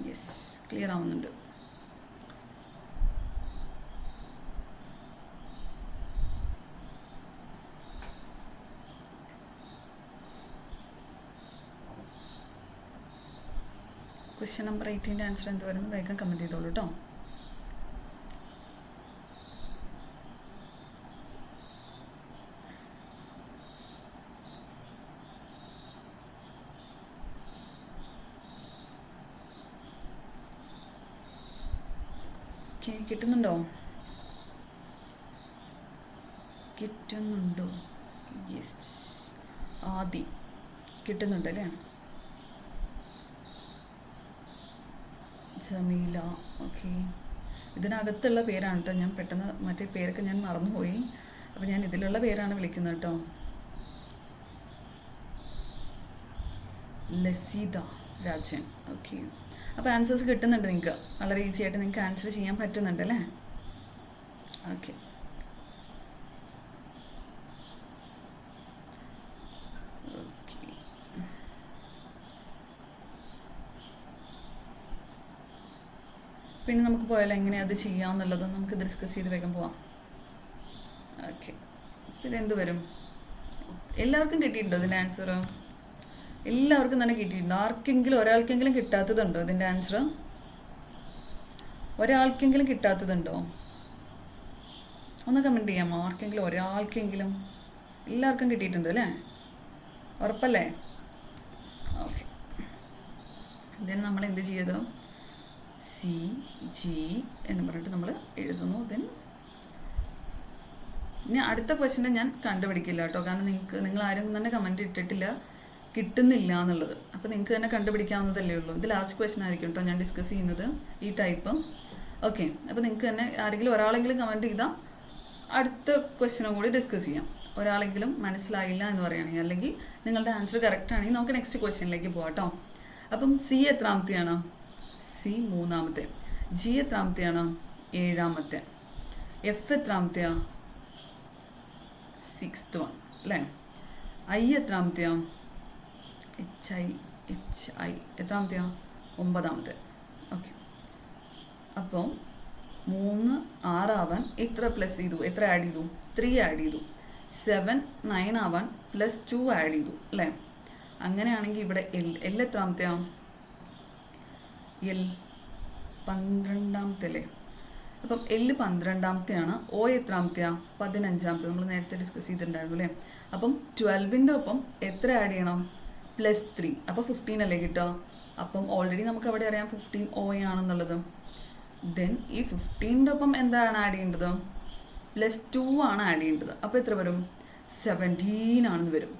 യെസ്, ക്ലിയർ ആവുന്നുണ്ട്. ക്വസ്റ്റ്യൻ നമ്പർ 18ൻ്റെ ആൻസർ എന്ത് വരുന്നത് വേഗം കമൻറ്റ് ചെയ്തോളൂ കേട്ടോ. കിട്ടുന്നുണ്ടോ? യെസ്, ആദി കിട്ടുന്നുണ്ട് അല്ലേ? ജമീല. ഓക്കെ, ഇതിനകത്തുള്ള പേരാണ് കേട്ടോ. ഞാൻ പെട്ടെന്ന് മറ്റേ പേരൊക്കെ ഞാൻ മറന്നുപോയി. അപ്പോൾ ഞാൻ ഇതിലുള്ള പേരാണ് വിളിക്കുന്നത് കേട്ടോ. ലസീത രാജൻ. ഓക്കെ, അപ്പോൾ ആൻസേഴ്സ് കിട്ടുന്നുണ്ട് നിങ്ങൾക്ക്. വളരെ ഈസി ആയിട്ട് നിങ്ങൾക്ക് ആൻസർ ചെയ്യാൻ പറ്റുന്നുണ്ട് അല്ലേ? ഓക്കെ. പിന്നെ നമുക്ക് പോയാലോ എങ്ങനെയാണ് അത് ചെയ്യാമെന്നുള്ളത് നമുക്ക് ഡിസ്കസ് ചെയ്ത് വേഗം പോവാം. ഓക്കെ, ഇതെന്ത് വരും? എല്ലാവർക്കും കിട്ടിയിട്ടുണ്ടോ ഇതിൻ്റെ ആൻസർ? എല്ലാവർക്കും തന്നെ കിട്ടിയിട്ടുണ്ട്. ആർക്കെങ്കിലും ഒരാൾക്കെങ്കിലും കിട്ടാത്തതുണ്ടോ ഇതിൻ്റെ ആൻസർ? ഒരാൾക്കെങ്കിലും കിട്ടാത്തതുണ്ടോ? ഒന്ന് കമൻറ്റ് ചെയ്യാമോ? ആർക്കെങ്കിലും ഒരാൾക്കെങ്കിലും? എല്ലാവർക്കും കിട്ടിയിട്ടുണ്ട് അല്ലേ? ഉറപ്പല്ലേ? ഓക്കെ. ദെൻ നമ്മൾ എന്ത് ചെയ്തു? CG എന്ന് പറഞ്ഞിട്ട് നമ്മൾ എഴുതുന്നു. ദെൻ ഇനി അടുത്ത ക്വസ്റ്റ്യനെ ഞാൻ കണ്ടുപിടിക്കില്ല കേട്ടോ. കാരണം നിങ്ങൾ ആരും തന്നെ കമൻറ്റ് ഇട്ടിട്ടില്ല കിട്ടുന്നില്ല എന്നുള്ളത്. അപ്പോൾ നിങ്ങൾക്ക് തന്നെ കണ്ടുപിടിക്കാവുന്നതല്ലേ ഉള്ളൂ. ഇത് ലാസ്റ്റ് ക്വസ്റ്റ്യൻ ആയിരിക്കും കേട്ടോ ഞാൻ ഡിസ്കസ് ചെയ്യുന്നത്, ഈ ടൈപ്പ്. ഓക്കെ, അപ്പോൾ നിങ്ങൾക്ക് തന്നെ ആരെങ്കിലും ഒരാളെങ്കിലും കമൻറ്റ് ചെയ്താൽ അടുത്ത ക്വസ്റ്റ്യനും കൂടി ഡിസ്കസ് ചെയ്യാം. ഒരാളെങ്കിലും മനസ്സിലായില്ല എന്ന് പറയുകയാണെങ്കിൽ, അല്ലെങ്കിൽ നിങ്ങളുടെ ആൻസർ കറക്റ്റ് ആണെങ്കിൽ നമുക്ക് നെക്സ്റ്റ് ക്വസ്റ്റ്യനിലേക്ക് പോകാം കേട്ടോ. അപ്പം C എത്രാമത്തെയാണ്? C 3ാമത്തെ. G എത്രാമത്തെയാണ്? 7ാമത്തെ. F എത്രാമത്തെയാണ്? 6th one അല്ലേ? I എത്രാമത്തെയാണ്? HI എത്രാമത്തെയാണ്? 9ാമത്തെ. ഓക്കെ, അപ്പോൾ 3 6 ആവാൻ എത്ര പ്ലസ് ചെയ്തു, എത്ര ആഡ് ചെയ്തു? 3 ആഡ് ചെയ്തു. 7 9 ആവാൻ +2 ആഡ് ചെയ്തു അല്ലേ? അങ്ങനെയാണെങ്കിൽ ഇവിടെ എൽ എത്രാമത്തെയാണ്? എൽ 12ാമത്തെ അല്ലേ? അപ്പം എൽ 12ാമത്തെയാണ്. ഒ എത്രാമത്തെയാണ്? 15ാമത്തെ. നമ്മൾ നേരത്തെ ഡിസ്കസ് ചെയ്തിട്ടുണ്ടായിരുന്നു അല്ലേ? അപ്പം 12ൻ്റെ ഒപ്പം എത്ര ആഡ് ചെയ്യണം? +3. അപ്പോൾ 15 അല്ലേ കിട്ടുക? അപ്പം ഓൾറെഡി നമുക്ക് അവിടെ അറിയാം 15 ഒ ആണെന്നുള്ളത്. ദെൻ ഈ 15ൻ്റെ ഒപ്പം എന്താണ് ആഡ് ചെയ്യേണ്ടത്? +2 ആണ് ആഡ് ചെയ്യേണ്ടത്. അപ്പോൾ എത്ര വരും? 17 ആണെന്ന് വരും.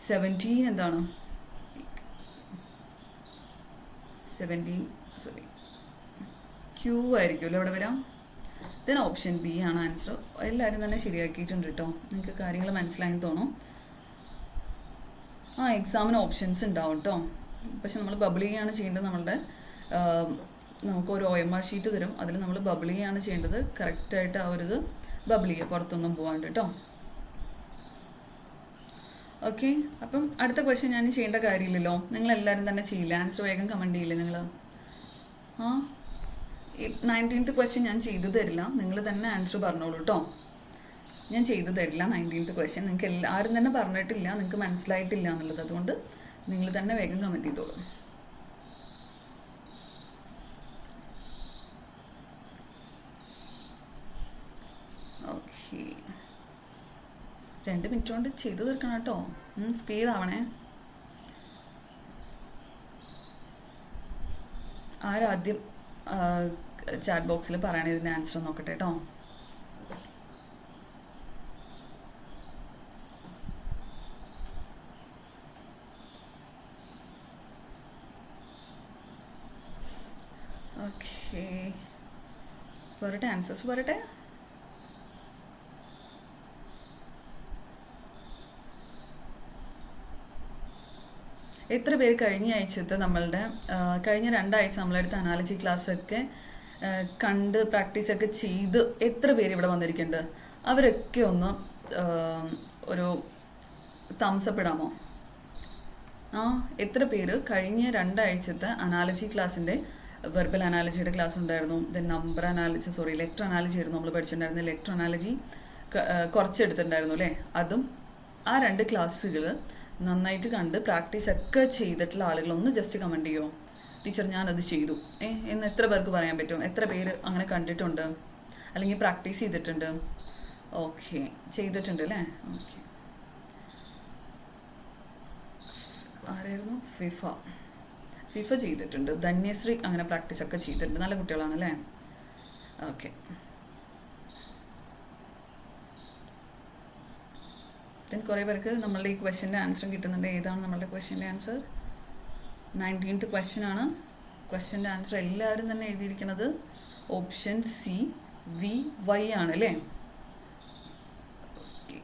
17 എന്താണ്? 17 സോറി ക്യൂ ആയിരിക്കുമല്ലോ ഇവിടെ വരാം. ദെൻ ഓപ്ഷൻ ബി ആണ് ആൻസർ. എല്ലാവരും തന്നെ ശരിയാക്കിയിട്ടുണ്ട് കേട്ടോ. നിങ്ങൾക്ക് കാര്യങ്ങൾ മനസ്സിലായെന്ന് തോന്നും. എക്സാമിന് ഓപ്ഷൻസ് ഉണ്ടാവും കേട്ടോ. പക്ഷെ നമ്മൾ ബബിൾ ചെയ്യാണ് ചെയ്യേണ്ടത്. നമുക്ക് ഒരു OMR ഷീറ്റ് തരും, അതിൽ നമ്മൾ ബബിൾ ചെയ്യാണ് ചെയ്യേണ്ടത്. കറക്റ്റായിട്ട് ആ ഒരു ഇത് ബബിൾ ചെയ്യുക, പുറത്തൊന്നും പോകാണ്ട് കേട്ടോ. ഓക്കെ, അപ്പം അടുത്ത ക്വസ്റ്റ്യൻ ഞാൻ ചെയ്യേണ്ട കാര്യമില്ലല്ലോ. നിങ്ങളെല്ലാവരും തന്നെ ചെയ്യില്ല, ആൻസർ വേഗം കമൻറ്റ് ചെയ്യില്ലേ നിങ്ങൾ? 19th ക്വസ്റ്റ്യൻ ഞാൻ ചെയ്തു തരില്ല, നിങ്ങൾ തന്നെ ആൻസർ പറഞ്ഞോളൂ കേട്ടോ. ഞാൻ ചെയ്തു തരില്ല 19th ക്വസ്റ്റ്യൻ. നിങ്ങൾക്ക് ആരും തന്നെ പറഞ്ഞിട്ടില്ല, നിങ്ങൾക്ക് മനസ്സിലായിട്ടില്ല എന്നുള്ളത്. അതുകൊണ്ട് നിങ്ങൾ തന്നെ വേഗം കമൻറ്റ് ചെയ്തോളൂ. ഓക്കെ, 2 മിനിറ്റ് കൊണ്ട് ചെയ്തു തീർക്കണം കേട്ടോ. സ്പീഡാവണേ. ആരാദ്യം ചാറ്റ് ബോക്സിൽ പറയണേ ഇതിൻ്റെ ആൻസർ നോക്കട്ടെ കേട്ടോ. ഓക്കെ, വരട്ടെ, ആൻസേഴ്സ് വരട്ടെ. എത്ര പേര് കഴിഞ്ഞ ആഴ്ചത്തെ കഴിഞ്ഞ 2 ആഴ്ച നമ്മളെടുത്ത അനാലജി ക്ലാസ്സൊക്കെ കണ്ട് പ്രാക്ടീസൊക്കെ ചെയ്ത് എത്ര പേര് ഇവിടെ വന്നിരിക്കുന്നുണ്ട്? അവരൊക്കെ ഒന്ന് ഒരു തംസപ്പ് ഇടാമോ? എത്ര പേര് കഴിഞ്ഞ 2 ആഴ്ചത്തെ അനാലജി ക്ലാസ്സിൻ്റെ വെർബൽ അനാലജിയുടെ ക്ലാസ് ഉണ്ടായിരുന്നു. ദെൻ ലെറ്റർ അനാലജി ആയിരുന്നു നമ്മൾ പഠിച്ചിട്ടുണ്ടായിരുന്നു. ലെറ്റർ അനാലജി കുറച്ചെടുത്തിട്ടുണ്ടായിരുന്നു അല്ലേ? അതും ആ 2 ക്ലാസ്സുകൾ നന്നായിട്ട് കണ്ട് പ്രാക്ടീസ് ഒക്കെ ചെയ്തിട്ടുള്ള ആളുകളൊന്ന് ജസ്റ്റ് കമൻറ്റ് ചെയ്യുമോ? ടീച്ചർ ഞാനത് ചെയ്തു എന്ന് എത്ര പേർക്ക് പറയാൻ പറ്റും? എത്ര പേര് അങ്ങനെ കണ്ടിട്ടുണ്ട് അല്ലെങ്കിൽ പ്രാക്ടീസ് ചെയ്തിട്ടുണ്ട്? ഓക്കെ, ചെയ്തിട്ടുണ്ട് അല്ലേ? ഓക്കെ, ആരായിരുന്നു? ഫിഫ ചെയ്തിട്ടുണ്ട്. ധന്യശ്രീ അങ്ങനെ പ്രാക്ടീസ് ഒക്കെ ചെയ്തിട്ടുണ്ട്. നല്ല കുട്ടികളാണല്ലേ? ഓക്കെ, ദെൻ കുറേ പേർക്ക് നമ്മളുടെ ഈ ക്വസ്റ്റ്യൻ്റെ ആൻസറും കിട്ടുന്നുണ്ട്. ഏതാണ് നമ്മളുടെ ക്വസ്റ്റ്യൻ്റെ ആൻസർ? 19th ക്വസ്റ്റ്യൻ ആണ്. ക്വസ്റ്റ്യൻ്റെ ആൻസർ എല്ലാവരും തന്നെ എഴുതിയിരിക്കുന്നത് ഓപ്ഷൻ സി VY ആണ് അല്ലേ? ഓക്കെ,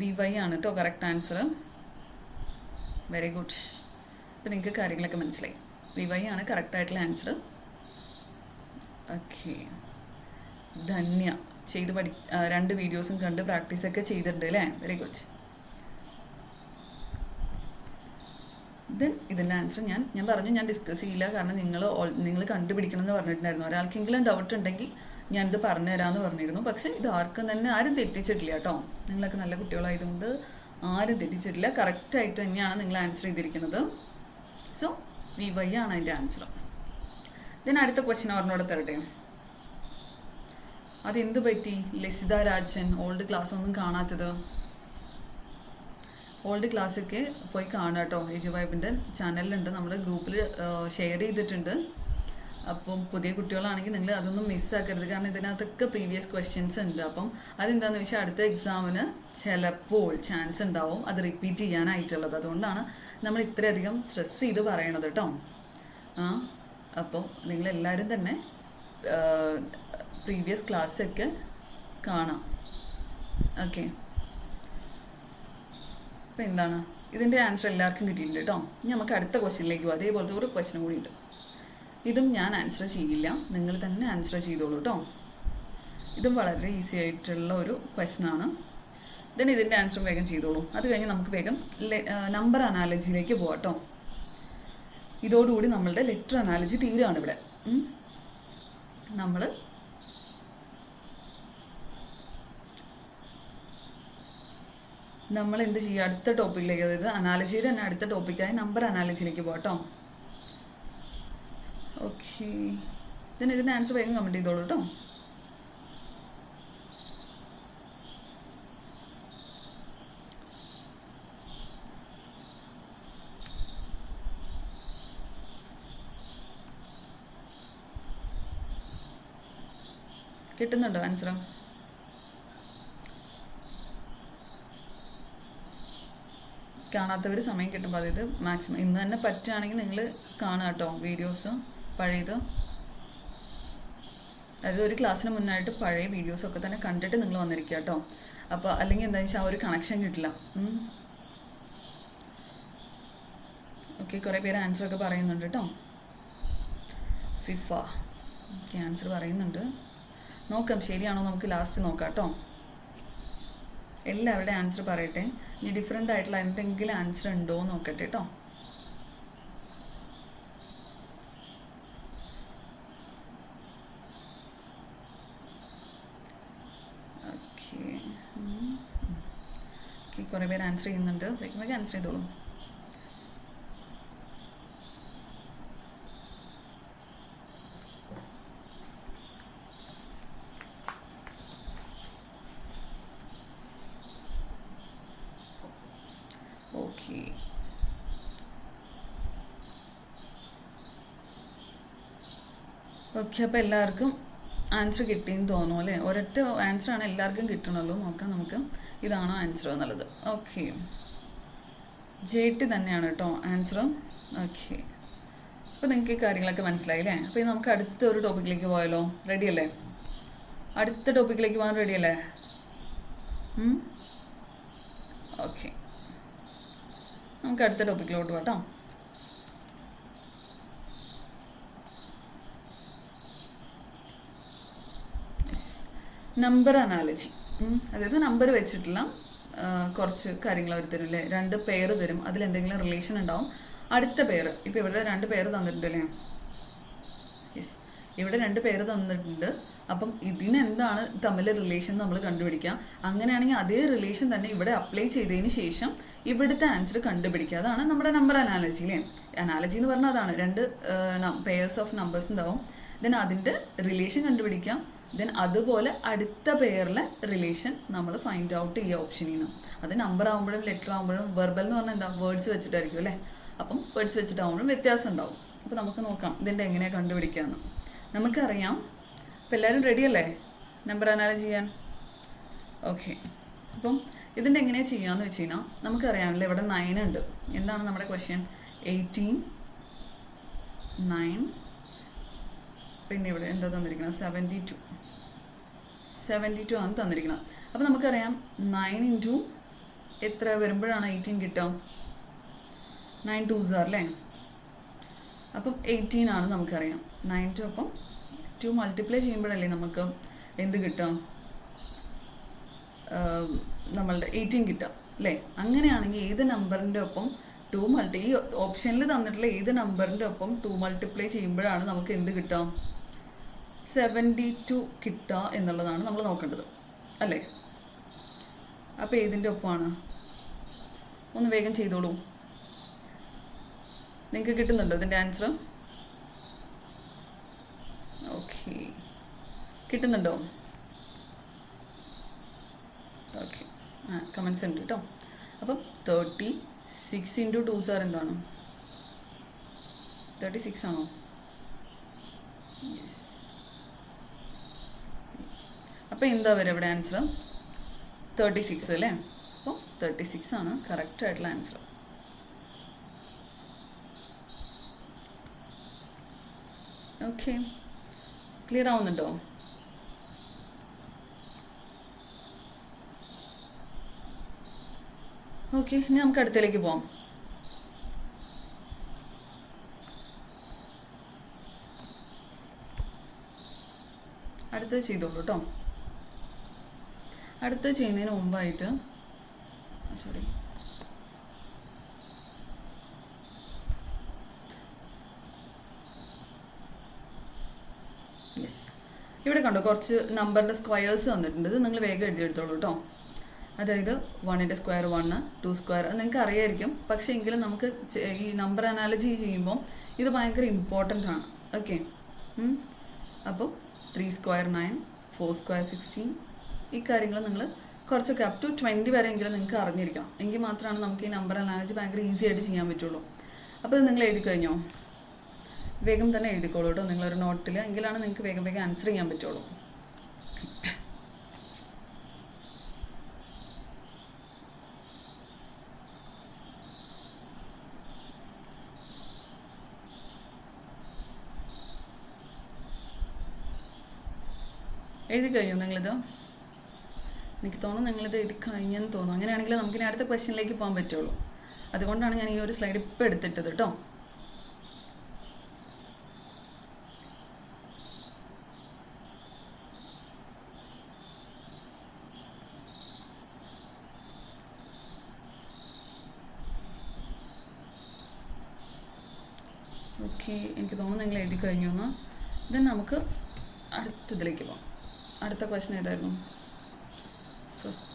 VY ആണ് കേട്ടോ കറക്റ്റ് ആൻസർ. Very good. അപ്പോൾ നിങ്ങൾക്ക് കാര്യങ്ങളൊക്കെ മനസ്സിലായി. VY ആണ് കറക്റ്റായിട്ടുള്ള ആൻസർ. ഓക്കെ, ധന്യ ചെയ്ത് 2 വീഡിയോസും കണ്ട് പ്രാക്ടീസൊക്കെ ചെയ്തിട്ടുണ്ട് അല്ലേ? Very good. ദെൻ ഇതിൻ്റെ ആൻസർ ഞാൻ പറഞ്ഞു ഞാൻ ഡിസ്കസ് ചെയ്യില്ല, കാരണം നിങ്ങൾ കണ്ടുപിടിക്കണം എന്ന് പറഞ്ഞിട്ടുണ്ടായിരുന്നു. ഒരാൾക്കെങ്കിലും ഡൗട്ട് ഉണ്ടെങ്കിൽ ഞാനിത് പറഞ്ഞു തരാമെന്ന് പറഞ്ഞിരുന്നു. പക്ഷേ ഇത് ആരും തെറ്റിച്ചിട്ടില്ല കേട്ടോ. നിങ്ങളൊക്കെ നല്ല കുട്ടികളായതുകൊണ്ട് ആരും തെറ്റിച്ചിട്ടില്ല. കറക്റ്റായിട്ട് തന്നെയാണ് നിങ്ങൾ ആൻസർ ചെയ്തിരിക്കുന്നത്. സോ VY ആണ് അതിൻ്റെ ആൻസർ. ദെൻ അടുത്ത ക്വസ്റ്റ്യൻ അവരോട് തരട്ടെ. അതെന്ത് പറ്റി ലസിത രാജൻ ഓൾഡ് ക്ലാസ് ഒന്നും കാണാത്തത്? ഓൾഡ് ക്ലാസ്സൊക്കെ പോയി കാണാം കേട്ടോ. ഏജ് വൈബിൻ്റെ ചാനലിലുണ്ട്, നമ്മൾ ഗ്രൂപ്പിൽ ഷെയർ ചെയ്തിട്ടുണ്ട്. അപ്പം പുതിയ കുട്ടികളാണെങ്കിൽ നിങ്ങൾ അതൊന്നും മിസ്സാക്കരുത്, കാരണം ഇതിനകത്തൊക്കെ പ്രീവിയസ് ക്വസ്റ്റ്യൻസ് ഉണ്ട്. അപ്പം അതെന്താണെന്ന് വെച്ചാൽ അടുത്ത എക്സാമിന് ചിലപ്പോൾ ചാൻസ് ഉണ്ടാവും അത് റിപ്പീറ്റ് ചെയ്യാനായിട്ടുള്ളത്. അതുകൊണ്ടാണ് നമ്മൾ ഇത്രയധികം സ്ട്രെസ് ചെയ്ത് പറയണത് കേട്ടോ. അപ്പോൾ നിങ്ങളെല്ലാവരും തന്നെ പ്രീവിയസ് ക്ലാസ്സൊക്കെ കാണാം. ഓക്കെ, അപ്പോൾ എന്താണ് ഇതിൻ്റെ ആൻസർ എല്ലാവർക്കും കിട്ടിയിട്ടുണ്ട് കേട്ടോ. ഇനി നമുക്ക് അടുത്ത ക്വസ്റ്റ്യനിലേക്ക് പോകും. അതേപോലത്തെ ഒരു ക്വസ്റ്റ്യൻ കൂടി ഉണ്ട്. ഇതും ഞാൻ ആൻസർ ചെയ്യില്ല, നിങ്ങൾ തന്നെ ആൻസർ ചെയ്തോളൂ കേട്ടോ. ഇതും വളരെ ഈസി ആയിട്ടുള്ള ഒരു ക്വസ്റ്റ്യനാണ്. ദെൻ ഇതിൻ്റെ ആൻസർ വേഗം ചെയ്തോളൂ. അത് കഴിഞ്ഞ് നമുക്ക് വേഗം നമ്പർ അനാലജിയിലേക്ക് പോകാം കേട്ടോ. ഇതോടുകൂടി നമ്മളുടെ ലെറ്റർ അനാലജി തീരുകയാണ് ഇവിടെ. നമ്മൾ എന്ത് ചെയ്യുക, അടുത്ത ടോപ്പിക്കിലേക്ക്, അതായത് അനാലജിയുടെ തന്നെ അടുത്ത ടോപ്പിക്കായ നമ്പർ അനാലജിയിലേക്ക് പോകാം കേട്ടോ. ഓക്കെ, ഇതിൻ്റെ ആൻസർ വേഗം കമൻറ്റ് ചെയ്തോളൂ കേട്ടോ. കിട്ടുന്നുണ്ടോ ആൻസർ? കാണാത്തവർ സമയം കിട്ടുമ്പോൾ, അതായത് മാക്സിമം ഇന്ന് തന്നെ പറ്റുകയാണെങ്കിൽ നിങ്ങൾ കാണുക കേട്ടോ വീഡിയോസ് പഴയത്. അതായത് ഒരു ക്ലാസ്സിന് മുന്നായിട്ട് പഴയ വീഡിയോസൊക്കെ തന്നെ കണ്ടിട്ട് നിങ്ങൾ വന്നിരിക്കുക കേട്ടോ. അപ്പോൾ അല്ലെങ്കിൽ എന്താണെന്ന് വെച്ചാൽ ആ ഒരു കണക്ഷൻ കിട്ടില്ല. ഓക്കെ, കുറേ പേര് ആൻസറൊക്കെ പറയുന്നുണ്ട് കേട്ടോ. ഫിഫ ഓക്കെ, ആൻസർ പറയുന്നുണ്ട്. നോക്കാം ശരിയാണോ നമുക്ക് ലാസ്റ്റ് നോക്കാം കേട്ടോ. എല്ലാവരുടെയും ആൻസർ പറയട്ടെ. ഇനി ഡിഫറെൻ്റ് ആയിട്ടുള്ള എന്തെങ്കിലും ആൻസർ ഉണ്ടോ എന്ന് നോക്കട്ടെ കേട്ടോ. ഓക്കെ, കുറേ പേര് ആൻസർ ചെയ്യുന്നുണ്ട്. വേഗം ആൻസർ ചെയ്തോളൂ. ഓക്കെ, ഓക്കെ, അപ്പോൾ എല്ലാവർക്കും ആൻസർ കിട്ടിയെന്ന് തോന്നുന്നു അല്ലേ? ഒരൊറ്റ ആൻസറാണ് എല്ലാവർക്കും കിട്ടണമല്ലോ. നോക്കാം നമുക്ക് ഇതാണോ ആൻസർ എന്നുള്ളത്. ഓക്കെ, ജെട്ടി തന്നെയാണ് കേട്ടോ ആൻസർ. ഓക്കെ, അപ്പോൾ നിങ്ങൾക്ക് ഈ കാര്യങ്ങളൊക്കെ മനസ്സിലായില്ലേ? അപ്പോൾ ഇത് നമുക്ക് അടുത്ത ഒരു ടോപ്പിക്കിലേക്ക് പോയാലോ? റെഡി അല്ലേ? അടുത്ത ടോപ്പിക്കിലേക്ക് പോകാൻ റെഡി അല്ലേ? ഓക്കെ, നമുക്ക് അടുത്ത ടോപ്പിക്കിലോട്ട് പോട്ടോ. നമ്പർ അനാലജി, അതായത് നമ്പർ വെച്ചിട്ടുള്ള കുറച്ച് കാര്യങ്ങൾ അവർ തരും അല്ലേ? 2 പേര് തരും, അതിലെന്തെങ്കിലും റിലേഷൻ ഉണ്ടാവും. അടുത്ത പേര്, ഇപ്പോൾ ഇവിടെ 2 പേര് തന്നിട്ടുണ്ടല്ലേ? യെസ്, ഇവിടെ 2 പേര് തന്നിട്ടുണ്ട്. അപ്പം ഇതിനെന്താണ് തമ്മിൽ റിലേഷൻ നമ്മൾ കണ്ടുപിടിക്കുക. അങ്ങനെയാണെങ്കിൽ അതേ റിലേഷൻ തന്നെ ഇവിടെ അപ്ലൈ ചെയ്തതിന് ശേഷം ഇവിടുത്തെ ആൻസർ കണ്ടുപിടിക്കുക. അതാണ് നമ്മുടെ നമ്പർ അനാലജി അല്ലേ? അനാലജി എന്ന് പറഞ്ഞാൽ അതാണ്, 2 പെയർസ് ഓഫ് നമ്പേഴ്സ് ഉണ്ടാവും. ദെൻ അതിൻ്റെ റിലേഷൻ കണ്ടുപിടിക്കാം. ദെൻ അതുപോലെ അടുത്ത പെയറിലെ റിലേഷൻ നമ്മൾ ഫൈൻഡ് ഔട്ട് ചെയ്യുക ഓപ്ഷനിൽ നിന്ന്. അത് നമ്പർ ആകുമ്പോഴും ലെറ്റർ ആകുമ്പോഴും വെർബൽ എന്ന് പറഞ്ഞാൽ എന്താ, വേർഡ്സ് വെച്ചിട്ടായിരിക്കും അല്ലേ? അപ്പം വേർഡ്സ് വെച്ചിട്ടാകുമ്പോഴും വ്യത്യാസം ഉണ്ടാവും. അപ്പോൾ നമുക്ക് നോക്കാം ഇതിൻ്റെ എങ്ങനെയാണ് കണ്ടുപിടിക്കാമെന്ന്. നമുക്കറിയാം. അപ്പോൾ എല്ലാവരും റെഡി അല്ലേ നമ്പർ അനാലജി ചെയ്യാൻ? ഓക്കെ, അപ്പം ഇതിൻ്റെ എങ്ങനെയാണ് ചെയ്യാമെന്ന് വെച്ച് കഴിഞ്ഞാൽ നമുക്കറിയാമല്ലോ ഇവിടെ 9 ഉണ്ട്. എന്താണ് നമ്മുടെ ക്വസ്റ്റ്യൻ? 18, 9, പിന്നെ ഇവിടെ എന്താ തന്നിരിക്കുന്നത്? 72 ആണ് തന്നിരിക്കുന്നത്. അപ്പോൾ നമുക്കറിയാം 9 ഇൻറ്റു എത്ര വരുമ്പോഴാണ് 18 കിട്ടുക? 9 2s അല്ലേ? അപ്പം 18 ആണ് നമുക്കറിയാം. 9 ടു അപ്പം 2 മൾട്ടിപ്ലൈ ചെയ്യുമ്പോഴല്ലേ നമുക്ക് എന്ത് കിട്ടുക? നമ്മളുടെ 18 കിട്ടുക അല്ലേ? അങ്ങനെയാണെങ്കിൽ ഏത് നമ്പറിൻ്റെ ഒപ്പം ഈ ഓപ്ഷനിൽ തന്നിട്ടുള്ള ഏത് നമ്പറിൻ്റെ ഒപ്പം 2 മൾട്ടിപ്ലൈ ചെയ്യുമ്പോഴാണ് നമുക്ക് എന്ത് കിട്ടുക? 72 കിട്ടുക എന്നുള്ളതാണ് നമ്മൾ നോക്കേണ്ടത് അല്ലേ? അപ്പോൾ ഏതിൻ്റെ ഒപ്പമാണ്? ഒന്ന് വേഗം ചെയ്തോളൂ. നിങ്ങൾക്ക് കിട്ടുന്നുണ്ടോ ഇതിൻ്റെ ആൻസർ? ഓക്കെ, കിട്ടുന്നുണ്ടോ? ഓക്കെ, കമൻസ് ഉണ്ട് കേട്ടോ. അപ്പം 36 ഇൻറ്റു 2 സാർ എന്താണ്? 36 ആണോ? യെസ്. അപ്പോൾ എന്താ വരിക ഇവിടെ ആൻസർ? 36 അല്ലേ? അപ്പോൾ 36 ആണ് കറക്റ്റ് ആയിട്ടുള്ള ആൻസർ. ഓക്കെ, ക്ലിയർ ആവുന്നുണ്ടോ? ഓക്കെ, ഇനി നമുക്ക് അടുത്തേക്ക് പോവാം. അടുത്തത് ചെയ്തോളൂ കേട്ടോ. അടുത്തത് ചെയ്യുന്നതിന് മുമ്പായിട്ട് സോറി, യെസ്, ഇവിടെ കണ്ടോ കുറച്ച് നമ്പറിൻ്റെ സ്ക്വയേഴ്സ് തന്നിട്ടുണ്ട്. ഇത് നിങ്ങൾ വേഗം എഴുതിയെടുത്തോളൂ കേട്ടോ. അതായത് 1ൻ്റെ സ്ക്വയർ 1, 2 സ്ക്വയർ അത് നിങ്ങൾക്ക് അറിയായിരിക്കും. പക്ഷേ എങ്കിലും നമുക്ക് ഈ നമ്പർ അനാലജി ചെയ്യുമ്പോൾ ഇത് ഭയങ്കര ഇമ്പോർട്ടൻ്റ് ആണ്. ഓക്കെ. അപ്പോൾ 3 സ്ക്വയർ 9, 4 സ്ക്വയർ 16 ഈ കാര്യങ്ങൾ നിങ്ങൾ കുറച്ചൊക്കെ അപ് ടു 20 വരെയെങ്കിലും നിങ്ങൾക്ക് അറിഞ്ഞിരിക്കണം. എങ്കിൽ മാത്രമാണ് നമുക്ക് ഈ നമ്പർ അനാലജി ഭയങ്കര ഈസി ആയിട്ട് ചെയ്യാൻ പറ്റുള്ളൂ. അപ്പോൾ ഇത് നിങ്ങൾ എഴുതി കഴിഞ്ഞോ? വേഗം തന്നെ എഴുതിക്കോളൂ കേട്ടോ നിങ്ങളൊരു നോട്ടിൽ. എങ്കിലാണ് നിങ്ങൾക്ക് വേഗം വേഗം ആൻസർ ചെയ്യാൻ പറ്റുള്ളൂ. എഴുതി കഴിഞ്ഞു നിങ്ങളിത്? എനിക്ക് തോന്നുന്നു നിങ്ങളിത് എഴുതി കഴിഞ്ഞെന്ന് തോന്നുന്നു. അങ്ങനെയാണെങ്കിൽ നമുക്കിനി അടുത്ത ക്വസ്റ്റ്യനിലേക്ക് പോകാൻ പറ്റുള്ളൂ. അതുകൊണ്ടാണ് ഞാൻ ഈ ഒരു സ്ലൈഡ് ഇപ്പോൾ എടുത്തിട്ടത് കേട്ടോ. ഓക്കെ, എനിക്ക് തോന്നുന്നു നിങ്ങൾ എഴുതി കഴിഞ്ഞു എന്ന്. ദെൻ നമുക്ക് അടുത്തതിലേക്ക് പോകാം. അടുത്ത ക്വസ്റ്റ്യൻ ഏതായിരുന്നു? ഫസ്റ്റ്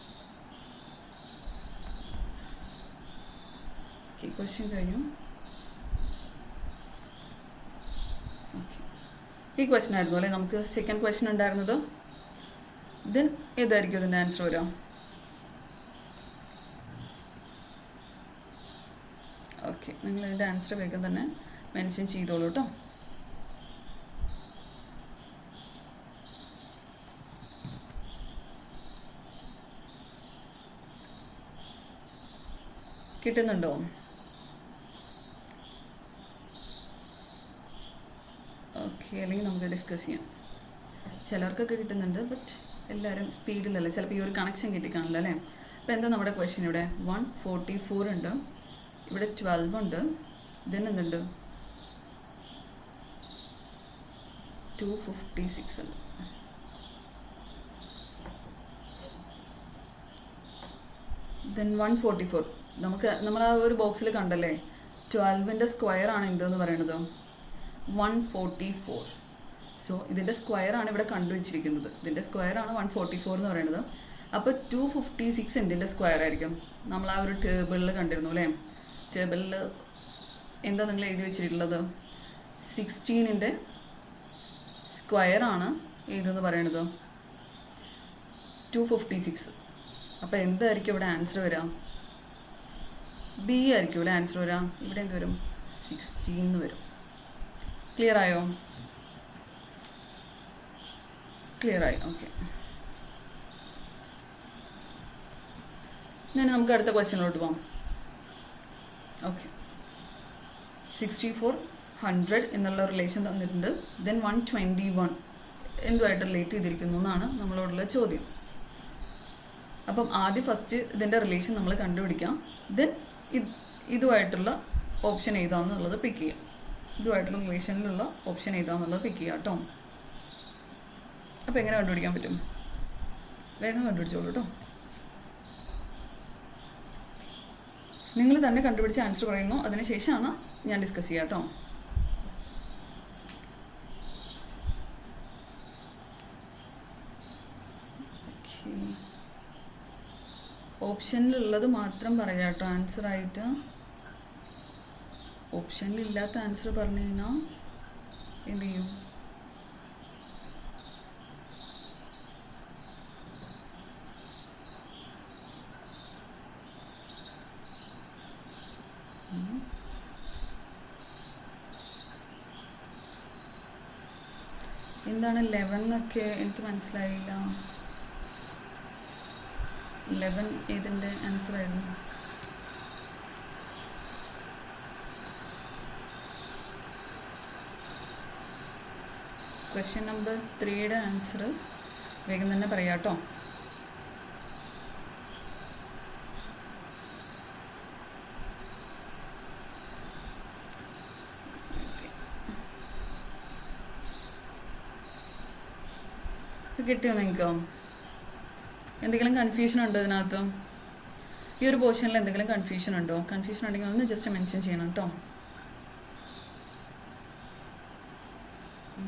ഓക്കെ, ക്വസ്റ്റ്യൻ കഴിഞ്ഞു. ഓക്കെ, ഈ ക്വസ്റ്റ്യൻ ആയിരുന്നു അല്ലേ നമുക്ക് സെക്കൻഡ് ക്വസ്റ്റ്യൻ ഉണ്ടായിരുന്നത്. ദെൻ ഏതായിരിക്കും ഇതിൻ്റെ ആൻസർ വരാം? ഓക്കെ, നിങ്ങൾ ഇതിൻ്റെ ആൻസർ വേഗം തന്നെ മെൻഷൻ ചെയ്തോളൂ കേട്ടോ. കിട്ടുന്നുണ്ടോ? ഓക്കെ, അല്ലെങ്കിൽ നമുക്ക് ഡിസ്കസ് ചെയ്യാം. ചിലർക്കൊക്കെ കിട്ടുന്നുണ്ട്, ബട്ട് എല്ലാവരും സ്പീഡിലല്ല. ചിലപ്പോൾ ഈ ഒരു കണക്ഷൻ കിട്ടിക്കാണില്ല അല്ലേ? അപ്പോൾ എന്താ നമ്മുടെ ക്വസ്റ്റ്യൻ? ഇവിടെ 144 ഉണ്ട്, ഇവിടെ 12 ഉണ്ട്, ദെൻ എന്തുണ്ട് 256 ഉണ്ട്. ദെൻ 144 നമ്മൾ ആ ഒരു ബോക്സിൽ കണ്ടല്ലേ 12ൻ്റെ സ്ക്വയർ ആണ് എന്തെന്ന് പറയുന്നത് 144. സോ ഇതിൻ്റെ സ്ക്വയർ ആണ് ഇവിടെ കണ്ടുവച്ചിരിക്കുന്നത്. ഇതിൻ്റെ സ്ക്വയർ ആണ് 144 എന്ന് പറയുന്നത്. അപ്പോൾ 256 എന്തിൻ്റെ സ്ക്വയർ ആയിരിക്കും? നമ്മൾ ആ ഒരു ടേബിളിൽ കണ്ടിരുന്നു അല്ലേ? ടേബിളിൽ എന്താ നിങ്ങൾ എഴുതി വെച്ചിട്ടുള്ളത്? 16ൻ്റെ സ്ക്വയർ ആണ് ഏതെന്ന് പറയണത് 256. അപ്പോൾ എന്തായിരിക്കും ഇവിടെ ആൻസർ വരാം? ബി ആയിരിക്കും അല്ലേ ആൻസർ വരാം. ഇവിടെ എന്ത് വരും? 16 വരും. ക്ലിയർ ആയോ? ക്ലിയർ ആയി. ഓക്കെ, ഞാൻ നമുക്ക് അടുത്ത ക്വസ്റ്റ്യനിലോട്ട് പോകാം. ഓക്കെ, 64 100 എന്നുള്ള റിലേഷൻ തന്നിട്ടുണ്ട്. ദെൻ 121 എന്തുമായിട്ട് റിലേറ്റ് ചെയ്തിരിക്കുന്നു എന്നാണ് നമ്മളോടുള്ള ചോദ്യം. അപ്പം ആദ്യം ഫസ്റ്റ് ഇതിൻ്റെ റിലേഷൻ നമ്മൾ കണ്ടുപിടിക്കാം. ദെൻ ഇതുമായിട്ടുള്ള ഓപ്ഷൻ ഏതാണെന്നുള്ളത് പിക്ക് ചെയ്യാം. ഇതുമായിട്ടുള്ള റിലേഷനിലുള്ള ഓപ്ഷൻ ഏതാണെന്നുള്ളത് പിക്ക് ചെയ്യാം കേട്ടോ. അപ്പോൾ എങ്ങനെ കണ്ടുപിടിക്കാൻ പറ്റും? വേഗം കണ്ടുപിടിച്ചോളൂ കേട്ടോ. നിങ്ങൾ തന്നെ കണ്ടുപിടിച്ച ആൻസർ പറയുന്നു, അതിനുശേഷമാണ് ഞാൻ ഡിസ്കസ് ചെയ്യാം കേട്ടോ. ഓപ്ഷനിലുള്ളത് മാത്രം പറയാം കേട്ടോ ആൻസറായിട്ട്. ഓപ്ഷനിലില്ലാത്ത ആൻസർ പറഞ്ഞു കഴിഞ്ഞാൽ എന്ത് ചെയ്യും? എന്താണ് 11 എന്നൊക്കെ എനിക്ക് മനസ്സിലായില്ല. 11 ഏതിൻ്റെ ആൻസർ ആയിരുന്നു? ക്വസ്റ്റ്യൻ നമ്പർ 3യുടെ ആൻസർ വേഗം തന്നെ പറയാം കേട്ടോ. കിട്ടിയോ നിങ്ങൾക്ക്? എന്തെങ്കിലും കൺഫ്യൂഷൻ ഉണ്ടോ ഇതിനകത്ത്? ഈ ഒരു പോർഷനിൽ എന്തെങ്കിലും കൺഫ്യൂഷൻ ഉണ്ടോ? കൺഫ്യൂഷൻ ഉണ്ടെങ്കിൽ ഒന്ന് ജസ്റ്റ് മെൻഷൻ ചെയ്യണം കേട്ടോ.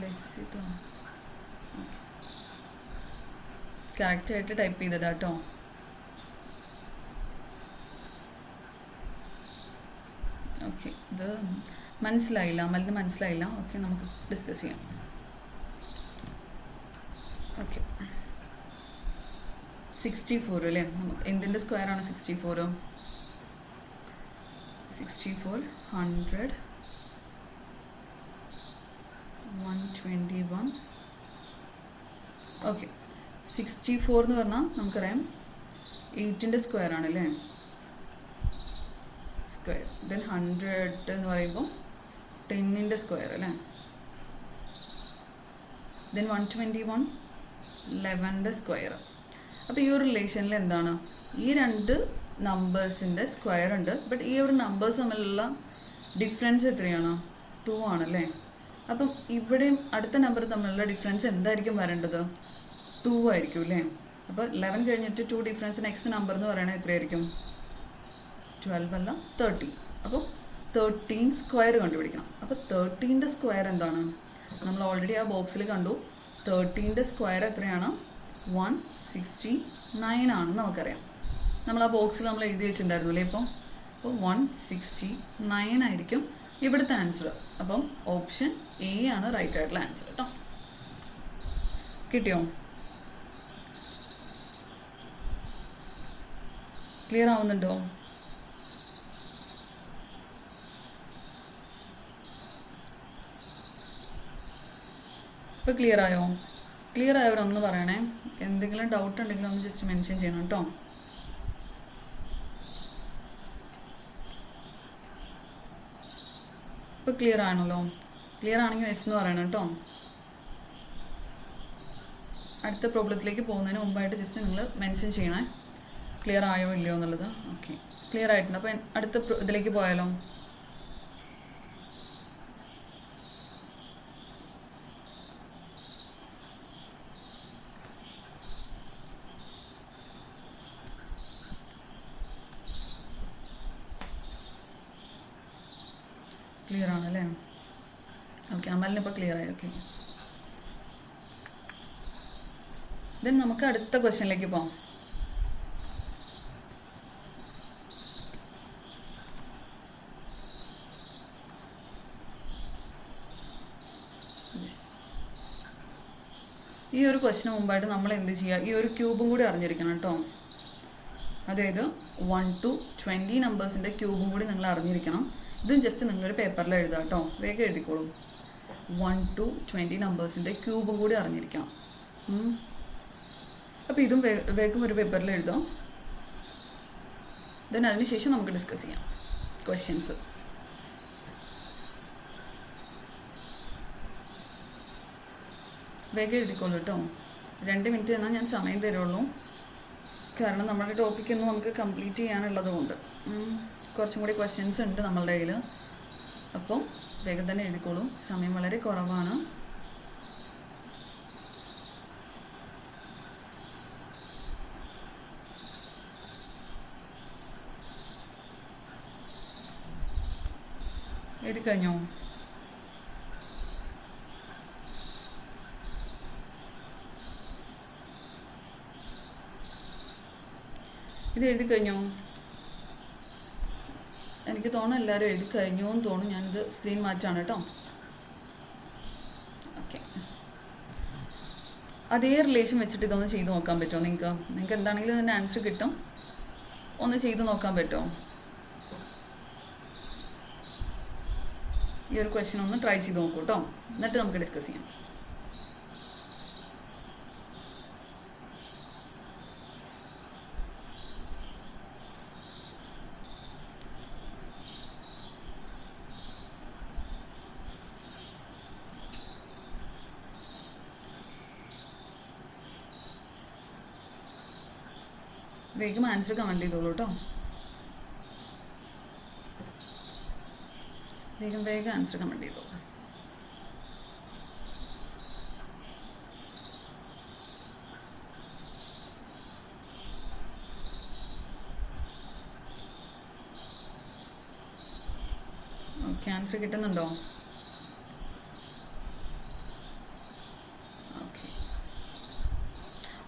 ലസിത, കറക്റ്റായിട്ട് ടൈപ്പ് ചെയ്തിടാം കേട്ടോ. ഓക്കെ, ഇത് മനസ്സിലായില്ല, അമലിന് മനസ്സിലായില്ല. ഓക്കെ, നമുക്ക് ഡിസ്കസ് ചെയ്യാം. ഓക്കെ, 64 അല്ലേ? എന്തിൻ്റെ സ്ക്വയറാണ് 64? 64 100 121. ഓക്കെ, 64 എന്ന് പറഞ്ഞാൽ നമുക്കറിയാം 8ൻ്റെ സ്ക്വയർ ആണല്ലേ, സ്ക്വയർ. ദെൻ 100 എന്ന് പറയുമ്പോൾ 10ൻ്റെ സ്ക്വയർ അല്ലേ. ദെൻ 121 11ൻ്റെ സ്ക്വയർ. അപ്പോൾ ഈ ഒരു റിലേഷനിൽ എന്താണ്, ഈ രണ്ട് നമ്പേഴ്സിൻ്റെ സ്ക്വയർ ഉണ്ട്, ബട്ട് ഈ ഒരു നമ്പേഴ്സ് തമ്മിലുള്ള ഡിഫറൻസ് എത്രയാണ്? 2 ആണല്ലേ. അപ്പം ഇവിടെയും അടുത്ത നമ്പർ തമ്മിലുള്ള ഡിഫറൻസ് എന്തായിരിക്കും വരേണ്ടത്? 2 ആയിരിക്കും അല്ലേ. അപ്പോൾ 11 കഴിഞ്ഞിട്ട് 2 ഡിഫറൻസ്, നെക്സ്റ്റ് നമ്പർ എന്ന് പറയുന്നത് എത്രയായിരിക്കും? 12 അല്ല, 13. അപ്പോൾ 13 സ്ക്വയർ കണ്ടുപിടിക്കണം. അപ്പോൾ 13ൻ്റെ സ്ക്വയർ എന്താണ്? നമ്മൾ ഓൾറെഡി ആ ബോക്സിൽ കണ്ടു. 13ൻ്റെ സ്ക്വയർ എത്രയാണ്? 169 ആണെന്ന് നമുക്കറിയാം. നമ്മൾ ആ ബോക്സിൽ നമ്മൾ എഴുതി വെച്ചിട്ടുണ്ടായിരുന്നു അല്ലേ. അപ്പോൾ 169 ആയിരിക്കും ഇവിടുത്തെ ആൻസർ. അപ്പം ഓപ്ഷൻ എ ആണ് റൈറ്റ് ആയിട്ടുള്ള ആൻസർ കേട്ടോ. കിട്ടിയോ? ക്ലിയർ ആവുന്നുണ്ടോ? ഇപ്പോൾ ക്ലിയർ ആയോ? ക്ലിയർ ആയവരൊന്ന് പറയണേ. എന്തെങ്കിലും ഡൗട്ട് ഉണ്ടെങ്കിലും ഒന്ന് ജസ്റ്റ് മെൻഷൻ ചെയ്യണം കേട്ടോ. ഇപ്പോൾ ക്ലിയർ ആണല്ലോ? ക്ലിയർ ആണെങ്കിൽ എസ് എന്ന് പറയണം കേട്ടോ. അടുത്ത പ്രോബ്ലത്തിലേക്ക് പോകുന്നതിന് മുമ്പായിട്ട് ജസ്റ്റ് നിങ്ങൾ മെൻഷൻ ചെയ്യണേ, ക്ലിയർ ആയോ ഇല്ലയോ എന്നുള്ളത്. ഓക്കെ, ക്ലിയർ ആയിട്ടുണ്ട്. അപ്പോൾ അടുത്ത ഇതിലേക്ക് പോയാലോ? ക്ലിയർ ആണല്ലേ? ഓക്കെ, അമലിന് ഇപ്പോൾ ക്ലിയർ ആയി. ഓക്കെ, ദെൻ നമുക്ക് അടുത്ത ക്വസ്റ്റ്യനിലേക്ക് പോകാം. ഈ ഒരു ക്വസ്റ്റിന് മുമ്പായിട്ട് നമ്മൾ എന്ത് ചെയ്യുക, ഈ ഒരു ക്യൂബും കൂടി അറിഞ്ഞിരിക്കണം കേട്ടോ. അതായത് 1 to 20 നമ്പേഴ്സിൻ്റെ ക്യൂബും കൂടി നിങ്ങൾ അറിഞ്ഞിരിക്കണം. ഇതും ജസ്റ്റ് നിങ്ങളൊരു പേപ്പറിൽ എഴുതാം കേട്ടോ, വേഗം എഴുതിക്കോളും. 1 to 20 നമ്പേഴ്സിൻ്റെ ക്യൂബും കൂടി അറിഞ്ഞിരിക്കണം. അപ്പോൾ ഇതും വേഗം ഒരു പേപ്പറിൽ എഴുതാം. ദെൻ അതിനുശേഷം നമുക്ക് ഡിസ്കസ് ചെയ്യാം ക്വസ്റ്റ്യൻസ്. വേഗം എഴുതിക്കോളൂ കേട്ടോ. 2 മിനിറ്റ് എന്നാൽ ഞാൻ സമയം തരുള്ളൂ, കാരണം നമ്മുടെ ടോപ്പിക്കൊന്നും നമുക്ക് കംപ്ലീറ്റ് ചെയ്യാനുള്ളത് കൊണ്ട്. കുറച്ചും കൂടി ക്വസ്റ്റ്യൻസ് ഉണ്ട് നമ്മളുടെ കയ്യിൽ. അപ്പോൾ വേഗം തന്നെ എഴുതിക്കോളൂ, സമയം വളരെ കുറവാണ്. എഴുതി കഴിഞ്ഞോ? ഇത് എഴുതി കഴിഞ്ഞോ? എനിക്ക് തോന്നുന്നു എല്ലാവരും എഴുതി കഴിഞ്ഞു എന്ന് തോന്നുന്നു. ഞാനിത് സ്ക്രീൻ മാറ്റാണ് കേട്ടോ. ഓക്കെ, അതേ റിലേഷൻ വെച്ചിട്ട് ഇതൊന്ന് ചെയ്ത് നോക്കാൻ പറ്റുമോ നിങ്ങൾക്ക് എന്താണെങ്കിലും ഇതിൻ്റെ ആൻസർ കിട്ടും. ഒന്ന് ചെയ്ത് നോക്കാൻ പറ്റുമോ? ഈ ഒരു ക്വസ്റ്റ്യൻ ഒന്ന് ട്രൈ ചെയ്ത് നോക്കൂ കേട്ടോ, എന്നിട്ട് നമുക്ക് ഡിസ്കസ് ചെയ്യാം. വേഗം ആൻസർ കമൻറ്റ് ചെയ്തോളൂ കേട്ടോ. വേഗം ആൻസർ കമൻറ്റ് ചെയ്തോളൂ. ഓക്കെ, ആൻസർ കിട്ടുന്നുണ്ടോ?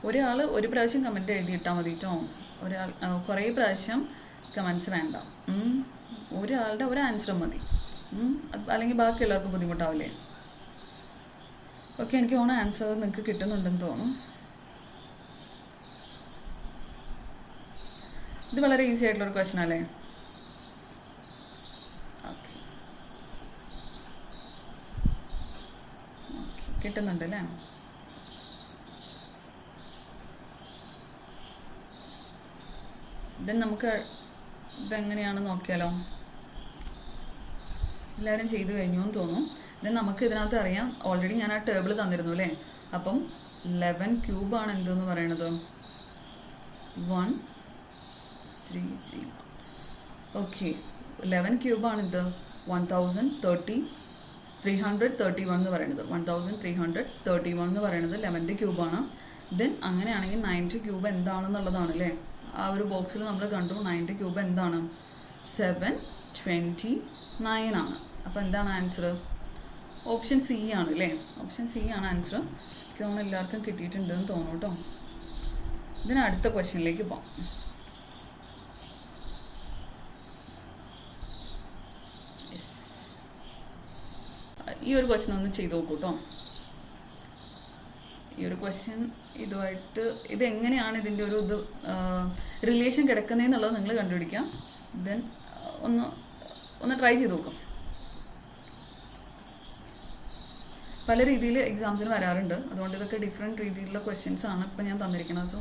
ഒരാൾ ഒരു പ്രാവശ്യം കമൻറ്റ് എഴുതിയിട്ടാൽ മതി കേട്ടോ. ഒരാൾ കുറേ പ്രാവശ്യം കമൻറ്റ്സ് വേണ്ട. ഒരാളുടെ ഒരു ആൻസർ മതി. അല്ലെങ്കിൽ ബാക്കിയുള്ളവർക്ക് ബുദ്ധിമുട്ടാവില്ലേ? ഓക്കെ, എനിക്ക് തോന്നുന്നു ആൻസർ നിങ്ങൾക്ക് കിട്ടുന്നുണ്ടെന്ന് തോന്നുന്നു. ഇത് വളരെ ഈസി ആയിട്ടുള്ളൊരു ക്വസ്റ്റൻ അല്ലേ? ഓക്കെ, കിട്ടുന്നുണ്ട് അല്ലേ? ദെൻ നമുക്ക് ഇതെങ്ങനെയാണെന്ന് നോക്കിയാലോ. എല്ലാവരും ചെയ്തു കഴിഞ്ഞു എന്ന് തോന്നുന്നു. ദെൻ നമുക്ക് ഇതിനകത്ത് അറിയാം, ഓൾറെഡി ഞാൻ ആ ടേബിൾ തന്നിരുന്നു അല്ലേ? അപ്പം 11 ക്യൂബാണ് എന്തെന്ന് പറയണത് 1 3 3. ഓക്കെ, 11 ക്യൂബാണ് ഇത് 1331 എന്ന് പറയുന്നത്. 1331 എന്ന് പറയുന്നത് 11ൻ്റെ ക്യൂബാണ്. ദെൻ അങ്ങനെയാണെങ്കിൽ 9ൻ്റെ ക്യൂബ് എന്താണെന്നുള്ളതാണ് അല്ലേ? ആ ഒരു ബോക്സിൽ നമ്മൾ കണ്ടു 9ൻ്റെ ക്യൂബ് എന്താണ് 729 ആണ്. അപ്പോൾ എന്താണ് ആൻസർ? ഓപ്ഷൻ സി ആണ് അല്ലേ? ഓപ്ഷൻ സി ആണ് ആൻസർ. എനിക്ക് തോന്നുന്നു എല്ലാവർക്കും കിട്ടിയിട്ടുണ്ടെന്ന് തോന്നുന്നു കേട്ടോ. ഇതിന് അടുത്ത ക്വസ്റ്റ്യനിലേക്ക് പോകാം. ഈ ഒരു ക്വസ്റ്റ്യൻ ഒന്ന് ചെയ്ത് നോക്കൂ കേട്ടോ. ഈ ഒരു ക്വസ്റ്റ്യൻ ഇതെങ്ങനെയാണ് ഇതിൻ്റെ ഒരു റിലേഷൻ കിടക്കുന്നതെന്നുള്ളത് നിങ്ങൾ കണ്ടുപിടിക്കാം. ദെൻ ഒന്ന് ട്രൈ ചെയ്ത് നോക്കാം. പല രീതിയിൽ എക്സാംസിന് വരാറുണ്ട്. അതുകൊണ്ട് ഇതൊക്കെ ഡിഫറെൻറ്റ് രീതിയിലുള്ള ക്വസ്റ്റ്യൻസ് ആണ് ഇപ്പം ഞാൻ തന്നിരിക്കുന്നത്. സോ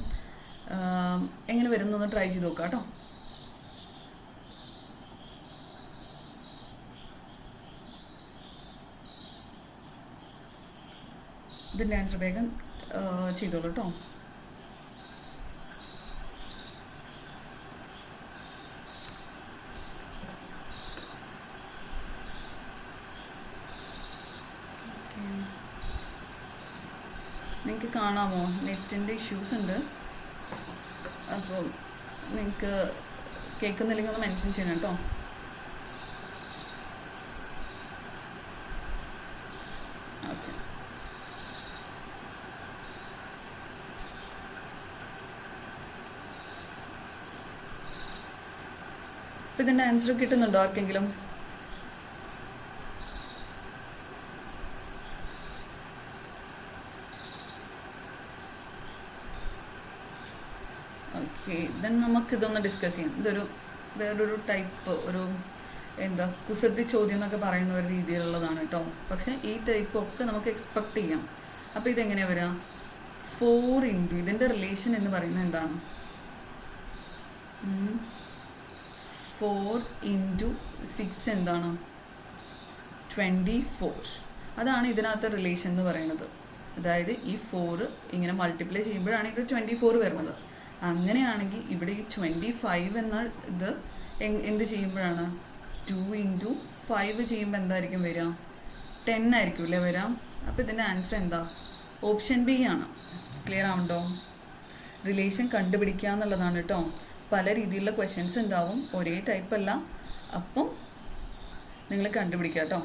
എങ്ങനെ വരുന്നതെന്ന് ട്രൈ ചെയ്ത് നോക്കാം കേട്ടോ. ഇതിൻ്റെ ആൻസർ വേഗം ചെയ്തോളൂ കേട്ടോ. നിങ്ങൾക്ക് കാണാമോ? നെറ്റിൻ്റെ ഇഷ്യൂസ് ഉണ്ട്. അപ്പോൾ നിങ്ങൾക്ക് കേൾക്കുന്നില്ലെങ്കിൽ ഒന്ന് മെൻഷൻ ചെയ്യണം കേട്ടോ. ഓക്കെ, അപ്പോൾ ഇതിൻ്റെ ആൻസർ കിട്ടുന്നുണ്ടോ ആർക്കെങ്കിലും? ഓക്കെ, ദെൻ നമുക്കിതൊന്ന് ഡിസ്കസ് ചെയ്യാം. ഇതൊരു വേറൊരു ടൈപ്പ് കുസൃതി ചോദ്യം എന്നൊക്കെ പറയുന്ന ഒരു രീതിയിലുള്ളതാണ് കേട്ടോ. പക്ഷേ ഈ ടൈപ്പ് ഒക്കെ നമുക്ക് എക്സ്പെക്ട് ചെയ്യാം. അപ്പോൾ ഇതെങ്ങനെയാണ് വരിക? 4 ഇൻറ്റു ഇതിൻ്റെ റിലേഷൻ എന്ന് പറയുന്നത് എന്താണ്? 4 ഇൻറ്റു 6 എന്താണ്? 24. അതാണ് ഇതിനകത്ത് റിലേഷൻ എന്ന് പറയുന്നത്. അതായത് ഈ 4 ഇങ്ങനെ മൾട്ടിപ്ലൈ ചെയ്യുമ്പോഴാണ് ഇവിടെ 24 വരുന്നത്. അങ്ങനെയാണെങ്കിൽ ഇവിടെ ഈ 25 എന്ന ഇത് എന്ത് ചെയ്യുമ്പോഴാണ് 2 ഇൻറ്റു 5 ചെയ്യുമ്പോൾ എന്തായിരിക്കും വരിക? 10 ആയിരിക്കും അല്ലേ വരാം. അപ്പോൾ ഇതിൻ്റെ ആൻസർ എന്താ? ഓപ്ഷൻ ബി ആണ്. ക്ലിയർ ആവുണ്ടോ? റിലേഷൻ കണ്ടുപിടിക്കുക എന്നുള്ളതാണ് കേട്ടോ. പല രീതിയിലുള്ള ക്വസ്റ്റ്യൻസ് ഉണ്ടാവും, ഒരേ ടൈപ്പ് അല്ല. അപ്പം നിങ്ങൾ കണ്ടുപിടിക്കുക കേട്ടോ.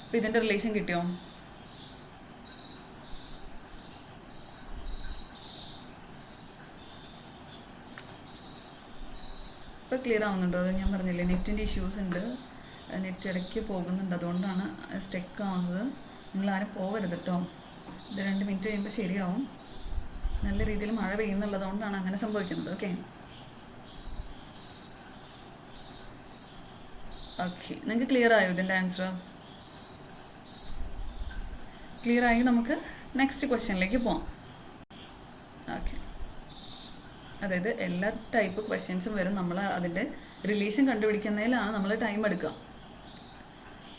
അപ്പോൾ ഇതിൻ്റെ റിലേഷൻ കിട്ടിയോ? ഇപ്പോൾ ക്ലിയർ ആവുന്നുണ്ടോ? അത് ഞാൻ പറഞ്ഞില്ലേ, നെറ്റിൻ്റെ ഇഷ്യൂസ് ഉണ്ട്. നെറ്റ് ഇടയ്ക്ക് പോകുന്നുണ്ട്, അതുകൊണ്ടാണ് സ്റ്റക്ക് ആവുന്നത്. നിങ്ങളാരും പോവരുത് കേട്ടോ. ഇത് 2 മിനിറ്റ് കഴിയുമ്പോൾ ശരിയാവും. നല്ല രീതിയിൽ മഴ പെയ്യുന്നുള്ളതുകൊണ്ടാണ് അങ്ങനെ സംഭവിക്കുന്നത്. ഓക്കെ, നിങ്ങൾക്ക് ക്ലിയർ ആയോ ഇതിൻ്റെ ആൻസർ? ക്ലിയർ ആയി നമുക്ക് നെക്സ്റ്റ് ക്വസ്റ്റ്യനിലേക്ക് പോകാം. ഓക്കെ, അതായത് എല്ലാ ടൈപ്പ് ക്വസ്റ്റ്യൻസും വരും. നമ്മൾ അതിൻ്റെ റിലേഷൻ കണ്ടുപിടിക്കുന്നതിലാണ് നമ്മൾ ടൈം എടുക്കുക.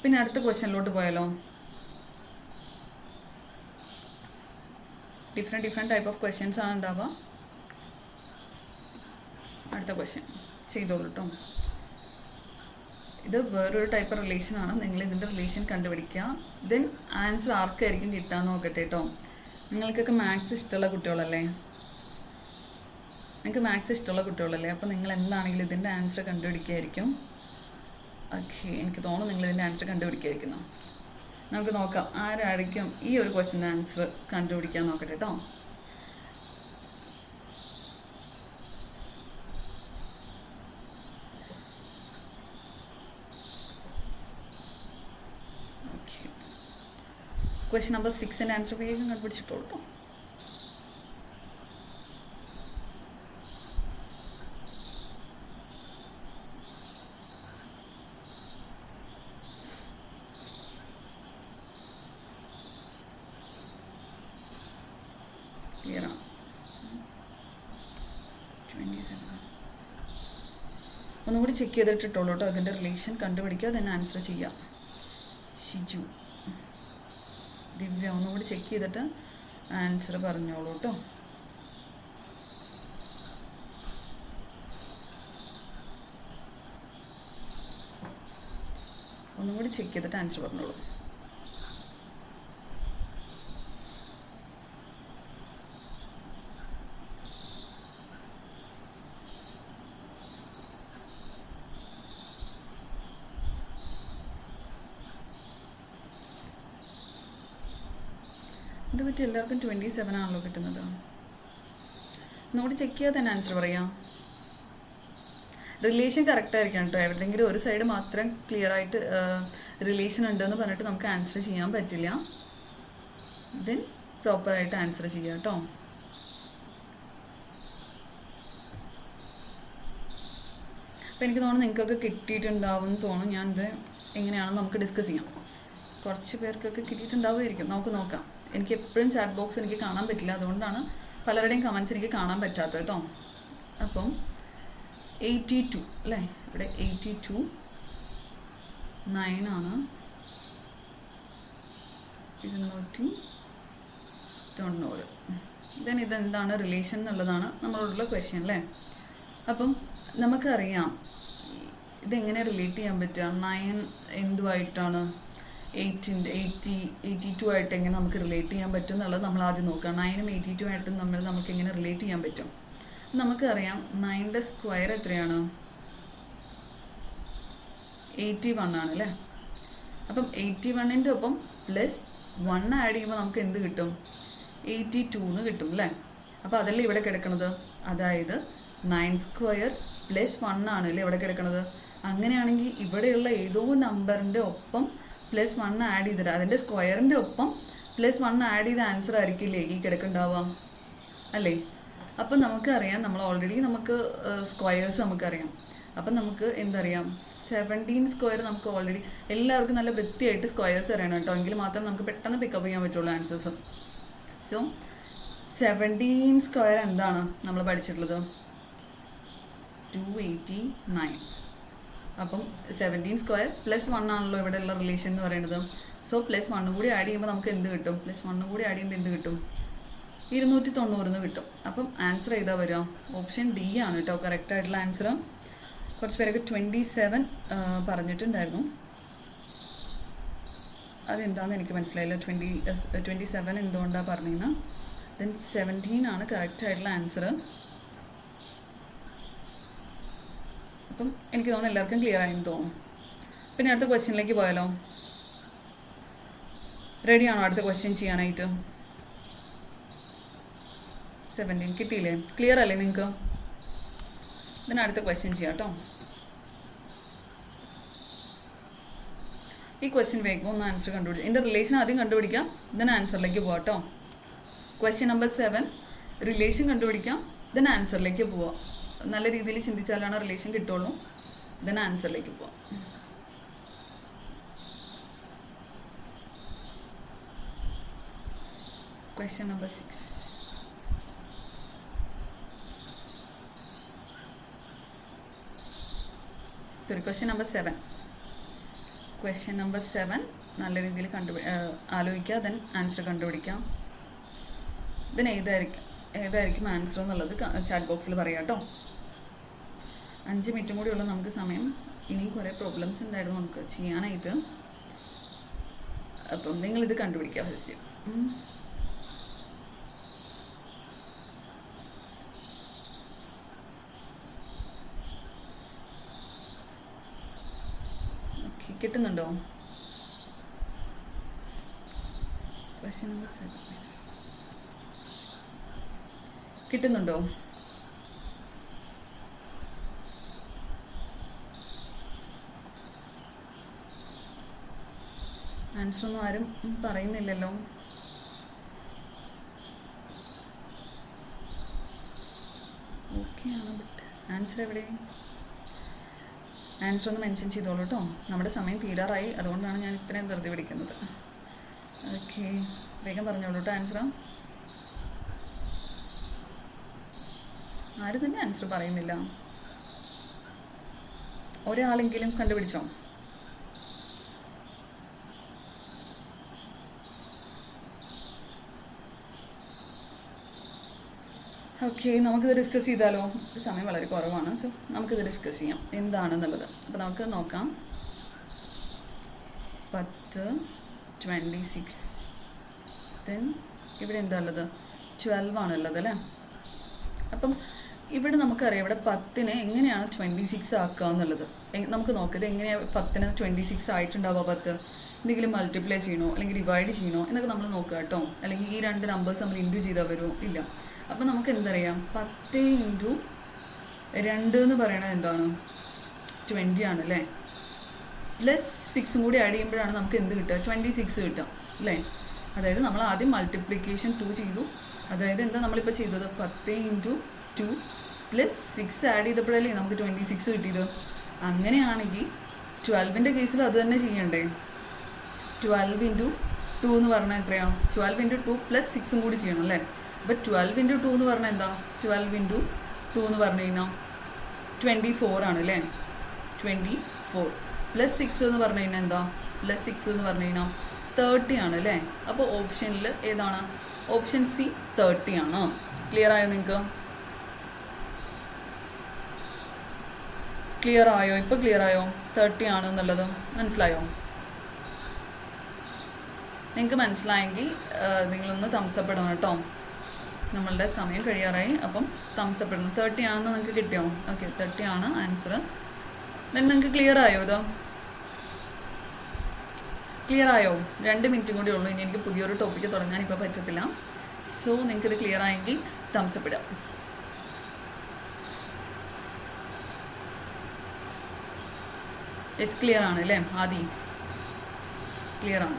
പിന്നെ അടുത്ത ക്വസ്റ്റ്യനിലോട്ട് പോയാലോ? ഡിഫറെൻറ്റ് ടൈപ്പ് ഓഫ് ക്വസ്റ്റ്യൻസ് ആണ് ഉണ്ടാവുക. അടുത്ത ക്വസ്റ്റ്യൻ ചെയ്തോളൂ കേട്ടോ. ഇത് വേറൊരു ടൈപ്പ് റിലേഷനാണ്. നിങ്ങൾ ഇതിൻ്റെ റിലേഷൻ കണ്ടുപിടിക്കുക. ദെൻ ആൻസർ ആർക്കായിരിക്കും കിട്ടാൻ നോക്കട്ടെ കേട്ടോ. നിങ്ങൾക്കൊക്കെ മാത്സ് ഇഷ്ടമുള്ള കുട്ടികളല്ലേ? അപ്പോൾ നിങ്ങൾ എന്താണെങ്കിലും ഇതിൻ്റെ ആൻസർ കണ്ടുപിടിക്കുകയായിരിക്കും. ഓക്കെ, എനിക്ക് തോന്നുന്നു നിങ്ങൾ ഇതിൻ്റെ ആൻസർ കണ്ടുപിടിക്കുകയായിരിക്കുന്നു. നമുക്ക് നോക്കാം ആരായിരിക്കും ഈ ഒരു ക്വസ്റ്റ്യൻ്റെ ആൻസർ കണ്ടുപിടിക്കാൻ നോക്കട്ടെ കേട്ടോ. ക്വസ്റ്റ്യൻ നമ്പർ 6 ആൻസർ വേഗം കണ്ടുപിടിച്ചിട്ടുള്ളൂ. ക്ലിയർ ആണ്. 27 ഒന്നുകൂടി ചെക്ക് ചെയ്തിട്ടിട്ടുള്ളൂ കേട്ടോ. അതിൻ്റെ റിലേഷൻ കണ്ടുപിടിക്കുക, then ആൻസർ ചെയ്യാം. ഷിജു, ദിവ്യ ഒന്നുകൂടി ചെക്ക് ചെയ്തിട്ട് ആൻസർ പറഞ്ഞോളൂ കേട്ടോ. ഒന്നുകൂടി ചെക്ക് ചെയ്തിട്ട് ആൻസർ പറഞ്ഞോളൂ. ഇത് പറ്റി എല്ലാവർക്കും 27 ആണല്ലോ കിട്ടുന്നത്. ഒന്നുകൂടി ചെക്ക് ചെയ്യാതെ തന്നെ ആൻസർ പറയാം. റിലേഷൻ കറക്റ്റ് ആയിരിക്കണം കേട്ടോ. എവിടെയെങ്കിലും ഒരു സൈഡ് മാത്രം ക്ലിയർ ആയിട്ട് റിലേഷൻ ഉണ്ടെന്ന് പറഞ്ഞിട്ട് നമുക്ക് ആൻസർ ചെയ്യാൻ പറ്റില്ല. ദെൻ പ്രോപ്പറായിട്ട് ആൻസർ ചെയ്യാം കേട്ടോ. അപ്പോൾ എനിക്ക് തോന്നുന്നു നിങ്ങൾക്കൊക്കെ കിട്ടിയിട്ടുണ്ടാവും എന്ന് തോന്നുന്നു. ഞാനിത് എങ്ങനെയാണെന്ന് നമുക്ക് ഡിസ്കസ് ചെയ്യാം. കുറച്ച് പേർക്കൊക്കെ കിട്ടിയിട്ടുണ്ടാവുമായിരിക്കും, നമുക്ക് നോക്കാം. എനിക്ക് എപ്പോഴും ചാറ്റ് ബോക്സ് എനിക്ക് കാണാൻ പറ്റില്ല, അതുകൊണ്ടാണ് പലരുടെയും കമൻസ് എനിക്ക് കാണാൻ പറ്റാത്തത് കേട്ടോ. അപ്പം 82 അല്ലേ, ഇവിടെ 82 9 ആണ്, 290. ദെൻ ഇതെന്താണ് റിലേഷൻ എന്നുള്ളതാണ് നമ്മളോടുള്ള ക്വസ്റ്റ്യൻ അല്ലേ. അപ്പം നമുക്കറിയാം ഇതെങ്ങനെ റിലേറ്റ് ചെയ്യാൻ പറ്റുക. 9 എന്തുമായിട്ടാണ് 82 ആയിട്ട് എങ്ങനെ നമുക്ക് റിലേറ്റ് ചെയ്യാൻ പറ്റും എന്നുള്ളത് നമ്മൾ ആദ്യം നോക്കുക. 9ഉം 82 ആയിട്ടും നമുക്ക് എങ്ങനെ റിലേറ്റ് ചെയ്യാൻ പറ്റും. നമുക്കറിയാം 9ൻ്റെ സ്ക്വയർ എത്രയാണ്, 81 ആണ് അല്ലേ. അപ്പം 81ൻ്റെ ഒപ്പം +1 ആഡ് ചെയ്യുമ്പോൾ നമുക്ക് എന്ത് കിട്ടും, 82 എന്ന് കിട്ടും അല്ലേ. അപ്പോൾ അതല്ലേ ഇവിടെ കിടക്കുന്നത്. അതായത് 9 സ്ക്വയർ +1 ആണ് അല്ലേ ഇവിടെ കിടക്കുന്നത്. അങ്ങനെയാണെങ്കിൽ ഇവിടെയുള്ള ഏതോ നമ്പറിൻ്റെ ഒപ്പം +1 ആഡ് ചെയ്തിട്ട് അതിൻ്റെ സ്ക്വയറിൻ്റെ ഒപ്പം +1 ആഡ് ചെയ്ത ആൻസർ ആയിരിക്കില്ലേ ഈ കിടക്കുന്നുണ്ടാവുക അല്ലേ. അപ്പം നമുക്കറിയാം, നമ്മൾ ഓൾറെഡി നമുക്ക് സ്ക്വയേഴ്സ് നമുക്കറിയാം. അപ്പം നമുക്ക് എന്തറിയാം, 17 സ്ക്വയർ നമുക്ക് ഓൾറെഡി എല്ലാവർക്കും നല്ല വൃത്തിയായിട്ട് സ്ക്വയേഴ്സ് അറിയണം കേട്ടോ. എങ്കിൽ മാത്രം നമുക്ക് പെട്ടെന്ന് പിക്കപ്പ് ചെയ്യാൻ പറ്റുള്ളൂ ആൻസേഴ്സ്. സോ 17 സ്ക്വയർ എന്താണ് നമ്മൾ പഠിച്ചിട്ടുള്ളത്, 289. അപ്പം 17 സ്ക്വയർ +1 ആണല്ലോ ഇവിടെ ഉള്ള റിലേഷൻ എന്ന് പറയുന്നത്. സോ +1 കൂടി ആഡ് ചെയ്യുമ്പോൾ നമുക്ക് എന്ത് കിട്ടും, +1 കൂടി ആഡ് ചെയ്യുമ്പോൾ എന്ത് കിട്ടും, 290 കിട്ടും. അപ്പം ആൻസർ ഏതാ വരിക, ഓപ്ഷൻ ഡി ആണ് കേട്ടോ കറക്റ്റ് ആയിട്ടുള്ള ആൻസർ. കുറച്ച് പേരൊക്കെ 27 പറഞ്ഞിട്ടുണ്ടായിരുന്നു, അതെന്താണെന്ന് എനിക്ക് മനസ്സിലായില്ല. 27 എന്തുകൊണ്ടാണ് പറഞ്ഞതെന്ന്. ദെൻ 17 ആണ് കറക്റ്റ് ആയിട്ടുള്ള ആൻസർ. അപ്പം എനിക്ക് തോന്നുന്നു എല്ലാവർക്കും ക്ലിയർ ആയെന്ന് തോന്നുന്നു. പിന്നെ അടുത്ത ക്വസ്റ്റ്യനിലേക്ക് പോയാലോ. റെഡിയാണോ അടുത്ത ക്വസ്റ്റ്യൻ ചെയ്യാനായിട്ട്? 17 കിട്ടിയില്ലേ, ക്ലിയർ അല്ലേ നിങ്ങൾക്ക്? ഇതിന് അടുത്ത ക്വസ്റ്റ്യൻ ചെയ്യാം കേട്ടോ. ഈ ക്വസ്റ്റ്യൻ വേഗം ഒന്ന് ആൻസർ കണ്ടുപിടിക്കുക. ഇതിൻ്റെ റിലേഷൻ ആദ്യം കണ്ടുപിടിക്കാം, ഇതിന് ആൻസറിലേക്ക് പോവാം കേട്ടോ. ക്വസ്റ്റ്യൻ നമ്പർ 7 റിലേഷൻ കണ്ടുപിടിക്കാം, ഇതിന് ആൻസറിലേക്ക് പോവാം. നല്ല രീതിയിൽ ചിന്തിച്ചാലാണ് റിലേഷൻ കിട്ടുള്ളൂ. ഇതിന് ആൻസറിലേക്ക് പോവാം. Question number 6. Question number 7. Question number 7 നല്ല രീതിയിൽ ആലോചിക്കുക, ദെൻ ആൻസർ കണ്ടുപിടിക്കാം. ഇതിന് ഏതായിരിക്കും ആൻസർ എന്നുള്ളത് ചാറ്റ് ബോക്സിൽ പറയാം കേട്ടോ. 5 മിനിറ്റും കൂടി ഉള്ളൂ നമുക്ക് സമയം. ഇനിയും കുറേ പ്രോബ്ലംസ് ഉണ്ടായിരുന്നു നമുക്ക് ചെയ്യാനായിട്ട്. അപ്പം നിങ്ങളിത് കണ്ടുപിടിക്കുക ഫസ്റ്റ്. ഓക്കെ, കിട്ടുന്നുണ്ടോ? ക്വസ്റ്റ്യൻ നമ്പർ 7 കിട്ടുന്നുണ്ടോ? ആൻസർ ഒന്നും ആരും പറയുന്നില്ലല്ലോ. ഓക്കെ ആണ്, ബട്ട് ആൻസർ എവിടെ? ആൻസർ ഒന്ന് മെൻഷൻ ചെയ്തോളൂ കേട്ടോ. നമ്മുടെ സമയം തീരാറായി, അതുകൊണ്ടാണ് ഞാൻ ഇത്രയും ധൃതി പിടിക്കുന്നത്. ഓക്കെ, വേഗം പറഞ്ഞോളൂ കേട്ടോ ആൻസർ. ആരും തന്നെ ആൻസർ പറയുന്നില്ല. ഒരാളെങ്കിലും കണ്ടുപിടിച്ചോ? ഓക്കെ, നമുക്കിത് ഡിസ്കസ് ചെയ്താലോ? സമയം വളരെ കുറവാണ്, സോ നമുക്കിത് ഡിസ്കസ് ചെയ്യാം എന്താണെന്നുള്ളത്. അപ്പോൾ നമുക്ക് നോക്കാം. 10, 26, ദെൻ ഇവിടെ എന്താ ഉള്ളത്? 12 ആണുള്ളത് അല്ലേ? അപ്പം ഇവിടെ നമുക്കറിയാം, ഇവിടെ 10-നെ എങ്ങനെയാണ് 26 ആക്കുക എന്നുള്ളത്. നമുക്ക് നോക്കാം ഇത് എങ്ങനെയാണ് 10-ന് 26 ആയിട്ടുണ്ടാവുക. 10 എന്തെങ്കിലും മൾട്ടിപ്ലൈ ചെയ്യണോ അല്ലെങ്കിൽ ഡിവൈഡ് ചെയ്യണോ എന്നൊക്കെ നമ്മൾ നോക്കുക കേട്ടോ. അല്ലെങ്കിൽ ഈ രണ്ട് നമ്പേഴ്സ് നമ്മൾ ഇൻറ്റു ചെയ്താൽ വരുമോ? ഇല്ല. അപ്പം നമുക്ക് എന്തറിയാം, 10 × 2 എന്ന് പറയണത് എന്താണ്? 20 ആണ് അല്ലേ? പ്ലസ് 6 കൂടി ആഡ് ചെയ്യുമ്പോഴാണ് നമുക്ക് എന്ത് കിട്ടുക? 26 കിട്ടുക അല്ലേ? അതായത് നമ്മൾ ആദ്യം മൾട്ടിപ്ലിക്കേഷൻ 2 ചെയ്തു. അതായത് എന്താ നമ്മളിപ്പോൾ ചെയ്തത്? 10 × 2 പ്ലസ് 6 ആഡ് ചെയ്തപ്പോഴല്ലേ നമുക്ക് 26 കിട്ടിയത്. അങ്ങനെയാണെങ്കിൽ 12-ൻ്റെ കേസിൽ അത് തന്നെ ചെയ്യണ്ടേ? 12 × 2 എന്ന് പറഞ്ഞാൽ എത്രയാണ്? 12 × 2 പ്ലസ് 6 കൂടി ചെയ്യണം അല്ലേ? അപ്പോൾ 12 × 2 എന്ന് പറഞ്ഞാൽ എന്താ? 12 × 2 എന്ന് പറഞ്ഞു കഴിഞ്ഞാൽ 24 ആണ് അല്ലേ? 24 പ്ലസ് 6 എന്ന് പറഞ്ഞു കഴിഞ്ഞാൽ എന്താ? പ്ലസ് 6 എന്ന് പറഞ്ഞു കഴിഞ്ഞാൽ 30 ആണ് അല്ലേ? അപ്പോൾ ഓപ്ഷനിൽ ഏതാണ്? ഓപ്ഷൻ സി 30 ആണ്. ക്ലിയർ ആയോ നിങ്ങൾക്ക്? ക്ലിയർ ആയോ? ഇപ്പോൾ ക്ലിയർ ആയോ? 30 ആണ് എന്നുള്ളത് മനസ്സിലായോ? നിങ്ങൾക്ക് മനസ്സിലായെങ്കിൽ നിങ്ങളൊന്ന് തംസപ്പ് ഇടണം കേട്ടോ. നമ്മളുടെ സമയം കഴിയാറായി, അപ്പം തംസപ്പ് ഇടണം. 30 ആണെന്ന് നിങ്ങൾക്ക് കിട്ടിയോ? ഓക്കെ, 30 ആണ് ആൻസർ. then നിങ്ങൾക്ക് ക്ലിയർ ആയോ? ഇത് ക്ലിയർ ആയോ? 2 മിനിറ്റും കൂടി ഉള്ളൂ. ഇനി എനിക്ക് പുതിയൊരു ടോപ്പിക്ക് തുടങ്ങാൻ ഇപ്പോൾ പറ്റത്തില്ല. സോ നിങ്ങൾക്കിത് ക്ലിയർ ആയെങ്കിൽ തംസപ്പ് ഇടാം. യെസ്, ക്ലിയർ ആണ് അല്ലേ? ആദ്യം ക്ലിയർ ആണ്.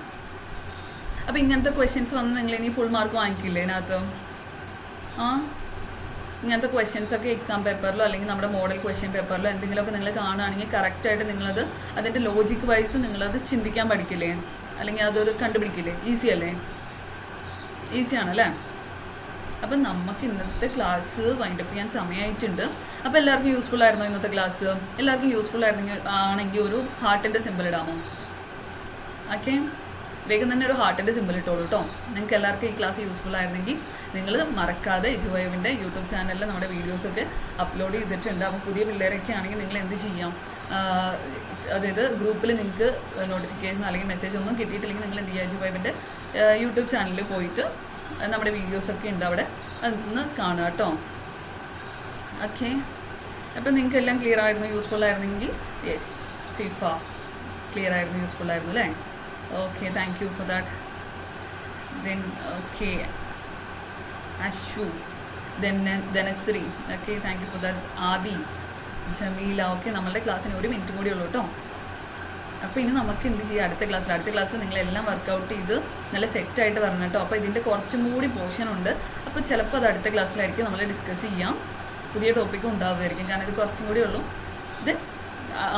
അപ്പോൾ ഇങ്ങനത്തെ ക്വസ്റ്റ്യൻസ് വന്ന് നിങ്ങൾ ഇനി ഫുൾ മാർക്ക് വാങ്ങിക്കില്ലേ ഇതിനകത്ത്? ഇങ്ങനത്തെ ക്വസ്റ്റ്യൻസൊക്കെ എക്സാം പേപ്പറിലോ അല്ലെങ്കിൽ നമ്മുടെ മോഡൽ ക്വസ്റ്റ്യൻ പേപ്പറിലോ എന്തെങ്കിലുമൊക്കെ നിങ്ങൾ കാണുകയാണെങ്കിൽ കറക്റ്റായിട്ട് നിങ്ങളത് അതിൻ്റെ ലോജിക് വൈസ് നിങ്ങളത് ചിന്തിക്കാൻ പഠിക്കില്ലേ? അല്ലെങ്കിൽ അതൊരു കണ്ടുപിടിക്കില്ലേ? ഈസി അല്ലേ? ഈസിയാണല്ലേ? അപ്പം നമുക്ക് ഇന്നത്തെ ക്ലാസ് വൈൻഡപ്പ് ചെയ്യാൻ സമയമായിട്ടുണ്ട്. അപ്പോൾ എല്ലാവർക്കും യൂസ്ഫുൾ ആയിരുന്നോ ഇന്നത്തെ ക്ലാസ്? എല്ലാവർക്കും യൂസ്ഫുൾ ആണെങ്കിൽ ഒരു ഹാർട്ടിൻ്റെ സിമ്പിൾ ഇടാമോ? ഓക്കെ, വേഗം തന്നെ ഒരു ഹാർട്ടിൻ്റെ സിമ്പിൾ ഇട്ടോളൂ കേട്ടോ. നിങ്ങൾക്ക് എല്ലാവർക്കും ഈ ക്ലാസ് യൂസ്ഫുൾ ആയിരുന്നെങ്കിൽ നിങ്ങൾ മറക്കാതെ എജുവൈവിൻ്റെ യൂട്യൂബ് ചാനലിൽ നമ്മുടെ വീഡിയോസൊക്കെ അപ്ലോഡ് ചെയ്തിട്ടുണ്ട്. അപ്പോൾ പുതിയ പിള്ളേരൊക്കെ ആണെങ്കിൽ നിങ്ങൾ എന്ത് ചെയ്യാം? അതായത് ഗ്രൂപ്പിൽ നിങ്ങൾക്ക് നോട്ടിഫിക്കേഷൻ അല്ലെങ്കിൽ മെസ്സേജ് ഒന്നും കിട്ടിയിട്ടില്ലെങ്കിൽ നിങ്ങൾ എന്ത് ചെയ്യുക? എജുവൈവിൻ്റെ യൂട്യൂബ് ചാനലിൽ പോയിട്ട് നമ്മുടെ വീഡിയോസൊക്കെ ഉണ്ട് അവിടെ, അതൊന്ന് കാണുക കേട്ടോ. ഓക്കെ, അപ്പോൾ നിങ്ങൾക്ക് എല്ലാം ക്ലിയർ ആയിരുന്നു, യൂസ്ഫുൾ ആയിരുന്നെങ്കിൽ യെസ്, ഫിഫ ക്ലിയർ ആയിരുന്നു, യൂസ്ഫുൾ ആയിരുന്നു അല്ലേ? Okay, thank you for that. Then okay, Ashu, then Asri. Okay, thank you for that. Adi, Jamila. Okay, നമ്മളുടെ ക്ലാസ്സിന് 1 മിനിറ്റ് കൂടി ഉള്ളൂ കേട്ടോ. അപ്പോൾ ഇനി നമുക്ക് എന്ത് ചെയ്യാം? അടുത്ത ക്ലാസ്സിൽ നിങ്ങളെല്ലാം വർക്കൗട്ട് ചെയ്ത് നല്ല സെറ്റായിട്ട് വരണം കേട്ടോ. അപ്പോൾ ഇതിൻ്റെ കുറച്ചും കൂടി പോർഷൻ ഉണ്ട്. അപ്പോൾ ചിലപ്പോൾ അത് അടുത്ത ക്ലാസ്സിലായിരിക്കും നമ്മൾ ഡിസ്കസ് ചെയ്യാം. പുതിയ ടോപ്പിക്കും ഉണ്ടാവുമായിരിക്കും, കാരണം ഇത് കുറച്ചും കൂടി ഉള്ളൂ. ഇത്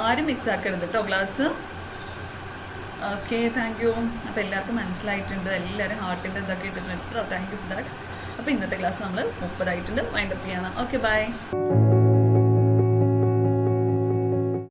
ആരും മിസ്സാക്കരുത് കേട്ടോ ക്ലാസ്. Okay, thank you. അപ്പോൾ എല്ലാവർക്കും മനസ്സിലായിട്ടുണ്ട്, എല്ലാവരും ഹാർട്ടിൻ്റെ ഇതൊക്കെ ഇട്ടിട്ടുണ്ട്. Thank you for that. അപ്പോൾ ഇന്നത്തെ ക്ലാസ് നമ്മൾ 30 ആയിട്ടുണ്ട്, വൈൻഡപ്പ് ചെയ്യണം. Okay, by.